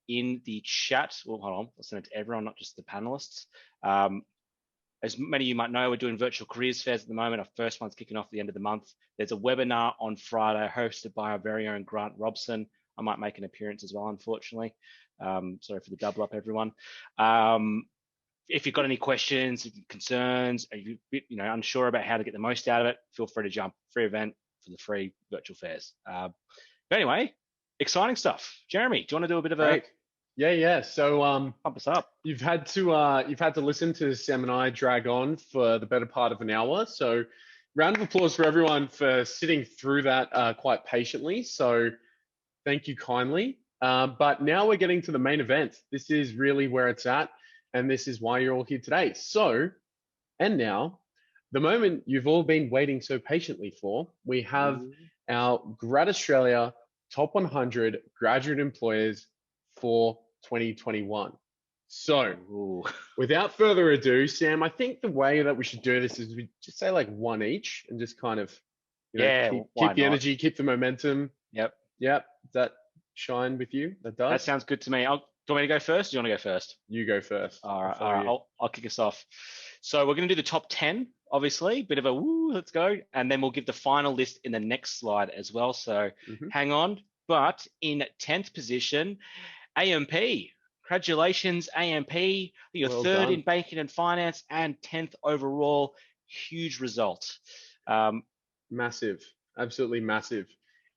in the chat. Well, hold on, I'll send it to everyone, not just the panelists. As many of you might know, we're doing virtual careers fairs at the moment. Our first one's kicking off at the end of the month. There's a webinar on Friday hosted by our very own Grant Robson. I might make an appearance as well, unfortunately. Sorry for the double up, everyone. If you've got any questions, concerns, are you unsure about how to get the most out of it, feel free to jump. Free event for the free virtual fairs. But anyway, exciting stuff. Jeremy, do you want to do a bit of a... Yeah. So pump us up. You've had to listen to Sam and I drag on for the better part of an hour. So round of applause for everyone for sitting through that quite patiently. So thank you kindly. But now we're getting to the main event. This is really where it's at, and this is why you're all here today. So, and now, the moment you've all been waiting so patiently for, we have our GradAustralia Top 100 Graduate Employers for 2021. So, without further ado, Sam, I think the way that we should do this is we just say like one each and just kind of, keep the energy, keep the momentum. Yep. Does that shine with you? That does? That sounds good to me. Do you want me to go first? Do you want to go first? You go first. All right. I'll kick us off. So we're going to do the top 10, obviously, bit of a woo, let's go. And then we'll give the final list in the next slide as well. So hang on. But in 10th position, AMP. Congratulations, AMP. You're third in banking and finance and 10th overall. Huge result. Massive. Absolutely massive.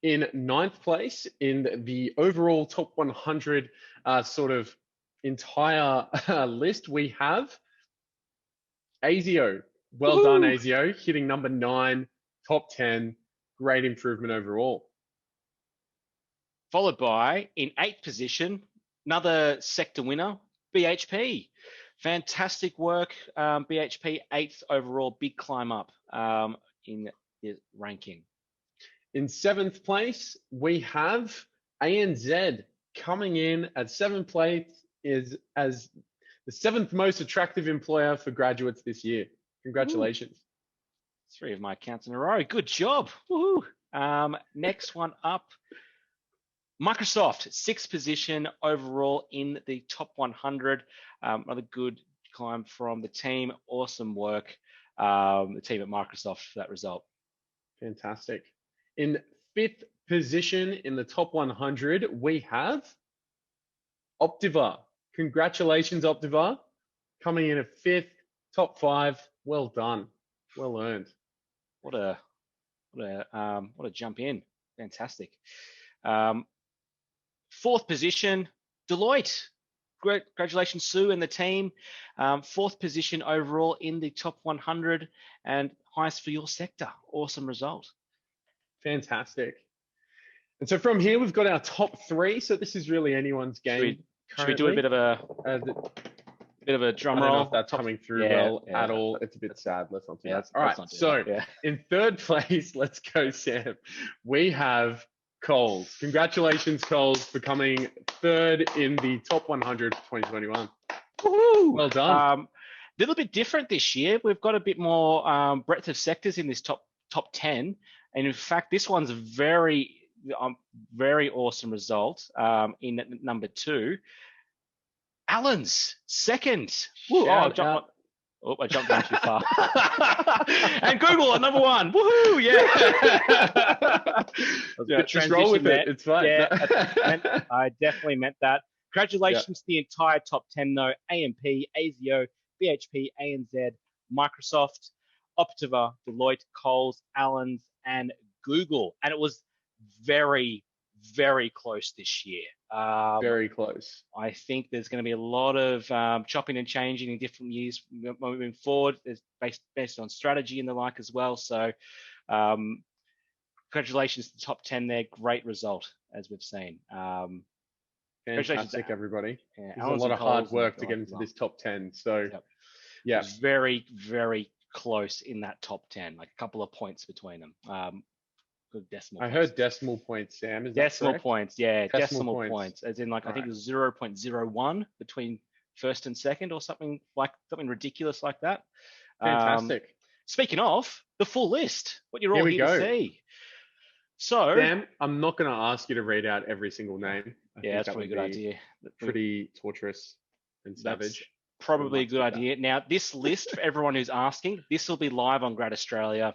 In 9th place in the overall top 100 sort of entire list, we have ASIO. Well done, ASIO. Hitting number 9, top 10. Great improvement overall. Followed by, in 8th position, another sector winner, BHP. Fantastic work, BHP, 8th overall, big climb up in the ranking. In 7th place, we have ANZ coming in at 7th place as the 7th most attractive employer for graduates this year. Congratulations. 3 of my accounts in a row. Good job. Woohoo. Next one up, Microsoft, 6th position overall in the top 100. Another good climb from the team. Awesome work, the team at Microsoft for that result. Fantastic. In 5th position in the top 100, we have Optiva. Congratulations, Optiva. Coming in at 5th, top 5. Well done. Well earned. What a jump in. Fantastic. 4th position, Deloitte. Congratulations, Sue and the team. 4th position overall in the top 100 and highest for your sector. Awesome result. Fantastic. And so from here, we've got our top 3. So this is really anyone's game. Should we do a bit of a drum roll? I don't know if that's coming through at all. It's a bit sad. Let's not do that. All right. So in 3rd place, let's go, Sam. We have Coles. Congratulations, Coles, for coming 3rd in the top 100 for 2021. Woohoo! Well done. Little bit different this year. We've got a bit more breadth of sectors in this top 10. And in fact, this one's a very awesome result in number 2. Allen's 2nd. I jumped down too far. And Google at number 1. Woohoo! Yeah. Just roll with it. It's fine. Yeah, I definitely meant that. Congratulations to the entire top 10, though. AMP, ASIO, BHP, ANZ, Microsoft, Optiva, Deloitte, Coles, Allen's, and Google. And it was very, very close this year. Very close. I think there's going to be a lot of chopping and changing in different years moving forward. It's based on strategy and the like as well. So congratulations to the top 10 there. Great result, as we've seen. Fantastic, everybody. Yeah, there's a lot of hard work to get into this top 10. So, yeah. It's very, very close in that top 10, like a couple of points between them. Good decimal points. I heard decimal points, Sam. Is decimal that correct? points, yeah, decimal points. points. As in, like, I think Right. it was 0.01 between first and second, or something ridiculous like that. Fantastic. Speaking of the full list, what you're Here all we here go. to see. So, Sam, I'm not going to ask you to read out every single name. I think that's that probably a would good be idea. Pretty torturous and savage. Probably a good idea. Now, this list, for everyone who's asking, this will be live on GradAustralia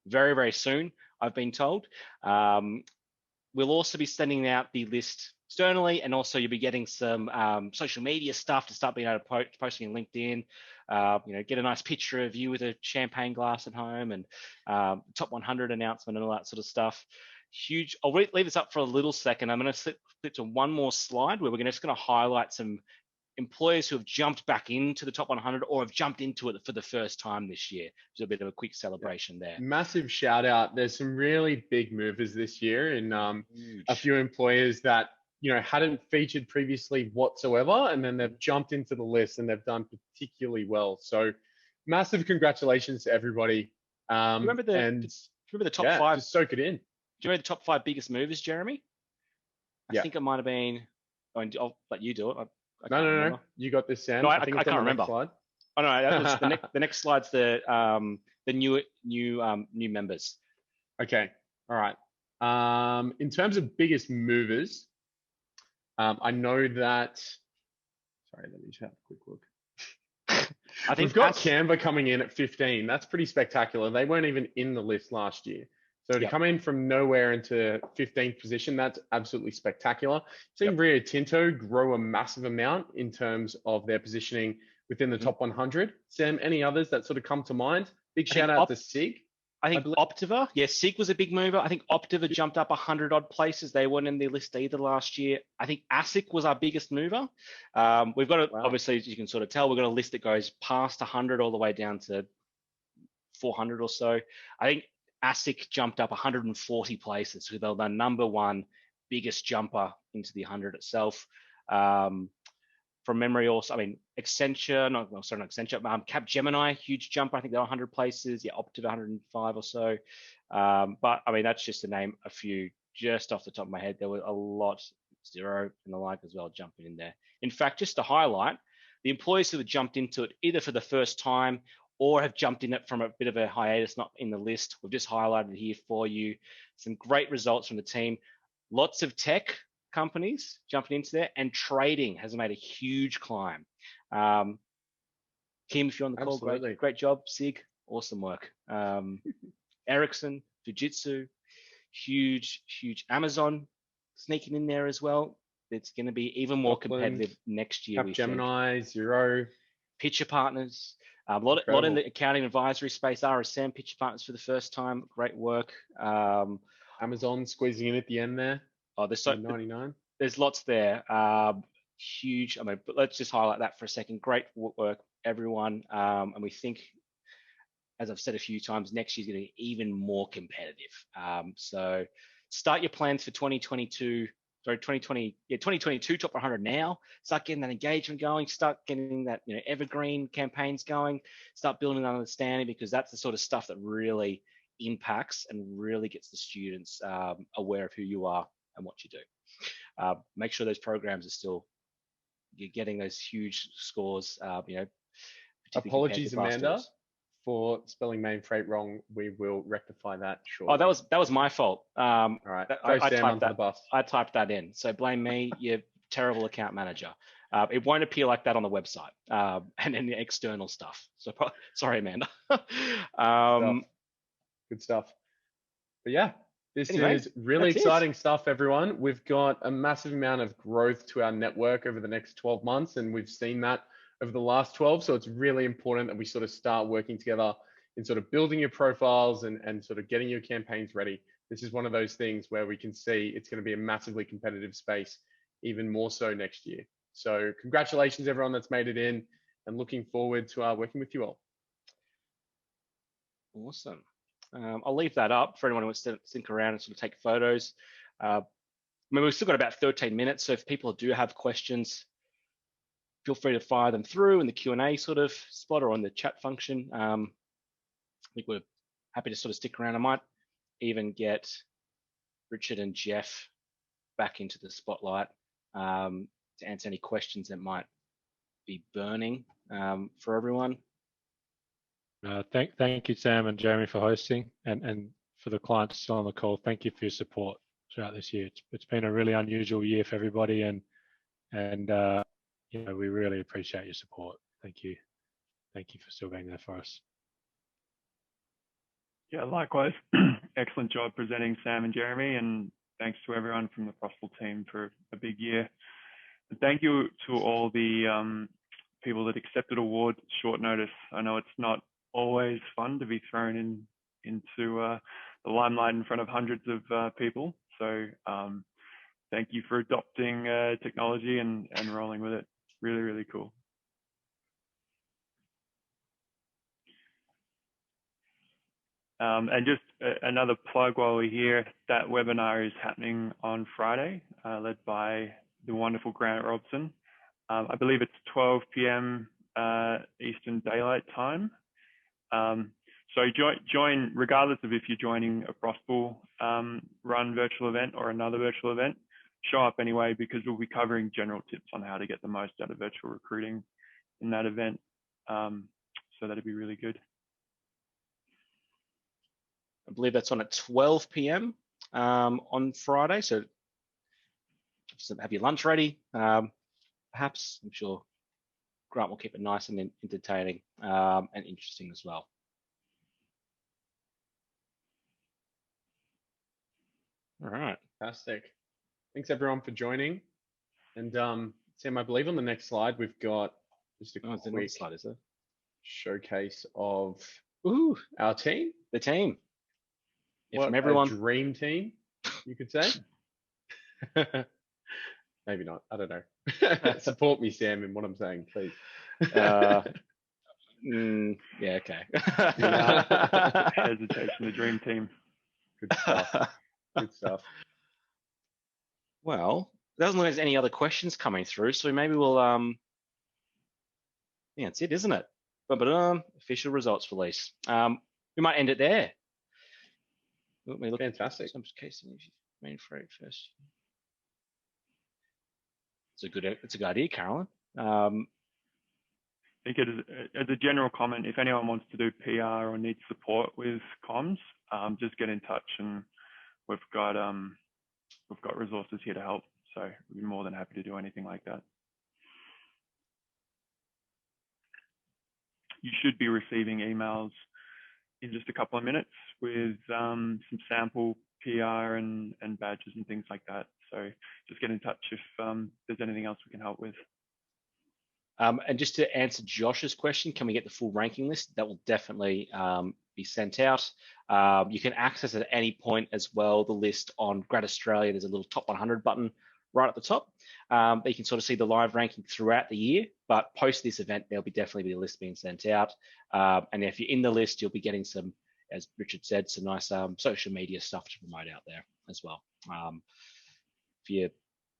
very, very soon, I've been told. We'll also be sending out the list externally, and also you'll be getting some social media stuff to start being able to posting on LinkedIn. Get a nice picture of you with a champagne glass at home, and top 100 announcement and all that sort of stuff. Huge. I'll leave this up for a little second. I'm going to flip to one more slide where we're just going to highlight some employers who have jumped back into the top 100 or have jumped into it for the first time this year. There's a bit of a quick celebration there. Massive shout out. There's some really big movers this year, and a few employers that hadn't featured previously whatsoever, and then they've jumped into the list and they've done particularly well. So massive congratulations to everybody. Remember the top 5? Just soak it in. Do you remember the top 5 biggest movers, Jeremy? I think it might have been. I'll let you do it. No. You got this, Sam. No, I think can't remember. Slide. Oh no, that was the next slide's the new members. Okay. All right. In terms of biggest movers, I know that. Sorry, let me just have a quick look. I think we've got Canva coming in at 15. That's pretty spectacular. They weren't even in the list last year. So to come in from nowhere into 15th position, that's absolutely spectacular. Seen Rio Tinto grow a massive amount in terms of their positioning within the top 100. Sam, any others that sort of come to mind? Big shout out to SIG. I think Optiva. Yeah, SIG was a big mover. I think Optiva jumped up 100 odd places. They weren't in the list either last year. I think ASIC was our biggest mover. We've got obviously, as you can sort of tell, we've got a list that goes past 100 all the way down to 400 or so. I think ASIC jumped up 140 places, so they're the number one biggest jumper into the 100 itself. From memory, also, I mean, Accenture, not Accenture, Capgemini, huge jumper. I think they're 100 places. Yeah, Optiva 105 or so. But I mean, that's just to name a few just off the top of my head. There were a lot, Xero and the like as well, jumping in there. In fact, just to highlight, the employees who have jumped into it either for the first time or have jumped in it from a bit of a hiatus, not in the list, we've just highlighted here for you. Some great results from the team. Lots of tech companies jumping into there, and trading has made a huge climb. Kim, if you're on the call, great job. SIG, awesome work. Ericsson, Fujitsu, huge Amazon sneaking in there as well. It's going to be even more competitive next year. Capgemini, Xero, Pitcher Partners. A lot in the accounting advisory space. RSM, Pitcher Partners for the first time. Great work. Amazon squeezing in at the end there. Oh, there's so 99. There's lots there. Huge. I mean, but let's just highlight that for a second. Great work, everyone. And we think, as I've said a few times, next year's going to be even more competitive. So start your plans for 2022. Sorry, 2022 top 100 now. Start getting that engagement going. Start getting that evergreen campaigns going. Start building that understanding, because that's the sort of stuff that really impacts and really gets the students aware of who you are and what you do. Make sure those programs are still getting those huge scores. Apologies, Amanda, for spelling main freight wrong. We will rectify that shortly. Oh, that was my fault. All right, I typed that in, so blame me, you terrible account manager. It won't appear like that on the website and in the external stuff. So sorry, Amanda. Good stuff. But yeah, this is really exciting stuff, everyone. We've got a massive amount of growth to our network over the next 12 months, and we've seen that over the last 12. So it's really important that we sort of start working together in sort of building your profiles and sort of getting your campaigns ready. This is one of those things where we can see it's going to be a massively competitive space, even more so next year. So congratulations everyone that's made it in, and looking forward to working with you all. Awesome. I'll leave that up for anyone who wants to think around and sort of take photos. I mean, we've still got about 13 minutes, so if people do have questions, feel free to fire them through in the Q&A sort of spot or on the chat function. I think we're happy to sort of stick around. I might even get Richard and Jeff back into the spotlight to answer any questions that might be burning for everyone. Thank you, Sam and Jeremy, for hosting, and for the clients still on the call. Thank you for your support throughout this year. It's been a really unusual year for everybody, and you know, we really appreciate your support. Thank you for still being there for us. Yeah, likewise. Excellent job presenting, Sam and Jeremy, and thanks to everyone from the Prosper team for a big year. And thank you to all the people that accepted awards at short notice. I know it's not always fun to be thrown into the limelight in front of hundreds of people. So thank you for adopting technology and rolling with it. Really, really cool. And just another plug while we're here, that webinar is happening on Friday, led by the wonderful Grant Robson. I believe it's 12 p.m. Eastern Daylight Time. So join, regardless of if you're joining a Prosper run virtual event or another virtual event, show up anyway, because we'll be covering general tips on how to get the most out of virtual recruiting in that event. So that'd be really good. I believe that's on at 12 p.m. On Friday. So just have your lunch ready. Perhaps, I'm sure Grant will keep it nice and entertaining and interesting as well. All right. Fantastic. Thanks everyone for joining. And Sam, I believe on the next slide we've got just a quick slide, is there? Showcase of our team. The team. What from everyone. A dream team, you could say. Maybe not. I don't know. Support me, Sam, in what I'm saying, please. Yeah, okay. Hesitation, the dream team. Good stuff. Good stuff. Well, there doesn't look like there's any other questions coming through, so maybe we'll yeah, that's it, isn't it? Official results release. We might end it there. Fantastic. Main freight first. It's a good idea, Carolyn. I think as a general comment, if anyone wants to do PR or needs support with comms, just get in touch, and we've got resources here to help. So we'd be more than happy to do anything like that. You should be receiving emails in just a couple of minutes with some sample PR and badges and things like that. So just get in touch if there's anything else we can help with. And just to answer Josh's question, can we get the full ranking list? That will definitely be sent out. You can access at any point as well the list on GradAustralia. There's a little top 100 button right at the top. But you can sort of see the live ranking throughout the year. But post this event, there'll definitely be a list being sent out. And if you're in the list, you'll be getting some, as Richard said, some nice social media stuff to promote out there as well. For your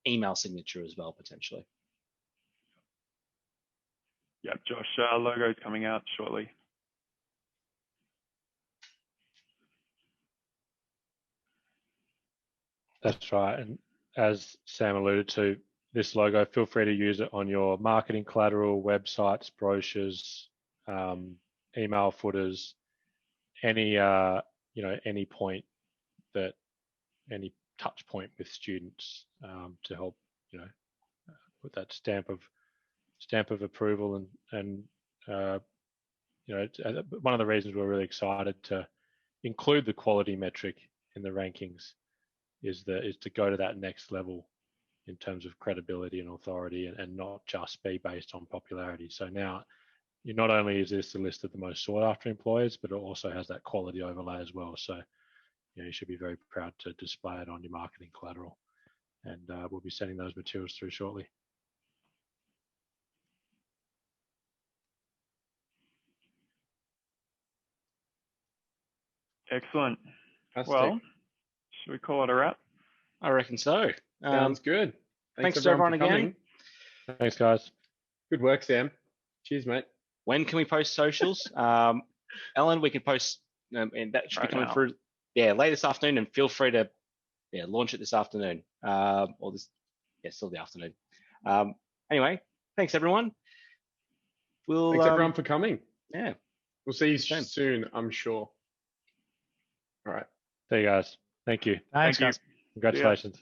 email signature as well, potentially. Yeah, Josh, logo is coming out shortly. That's right. And as Sam alluded to, this logo, feel free to use it on your marketing collateral, websites, brochures, email footers, any any point that any touch point with students to help put that stamp of approval and one of the reasons we're really excited to include the quality metric in the rankings is to go to that next level in terms of credibility and authority, and not just be based on popularity. So now not only is this the list of the most sought after employers, but it also has that quality overlay as well. So you should be very proud to display it on your marketing collateral. And we'll be sending those materials through shortly. Excellent. Fantastic. Well, should we call it a wrap? I reckon so. Sounds good. Thanks to everyone again. Thanks, guys. Good work, Sam. Cheers, mate. When can we post socials? Ellen, we can post, and that should be coming through, late this afternoon, and feel free to launch it this afternoon, or this, still the afternoon. Anyway, thanks everyone. Thanks everyone for coming. Yeah. We'll see you soon, I'm sure. All right. There you guys. Thank you. Thanks, Thank you. guys. Congratulations.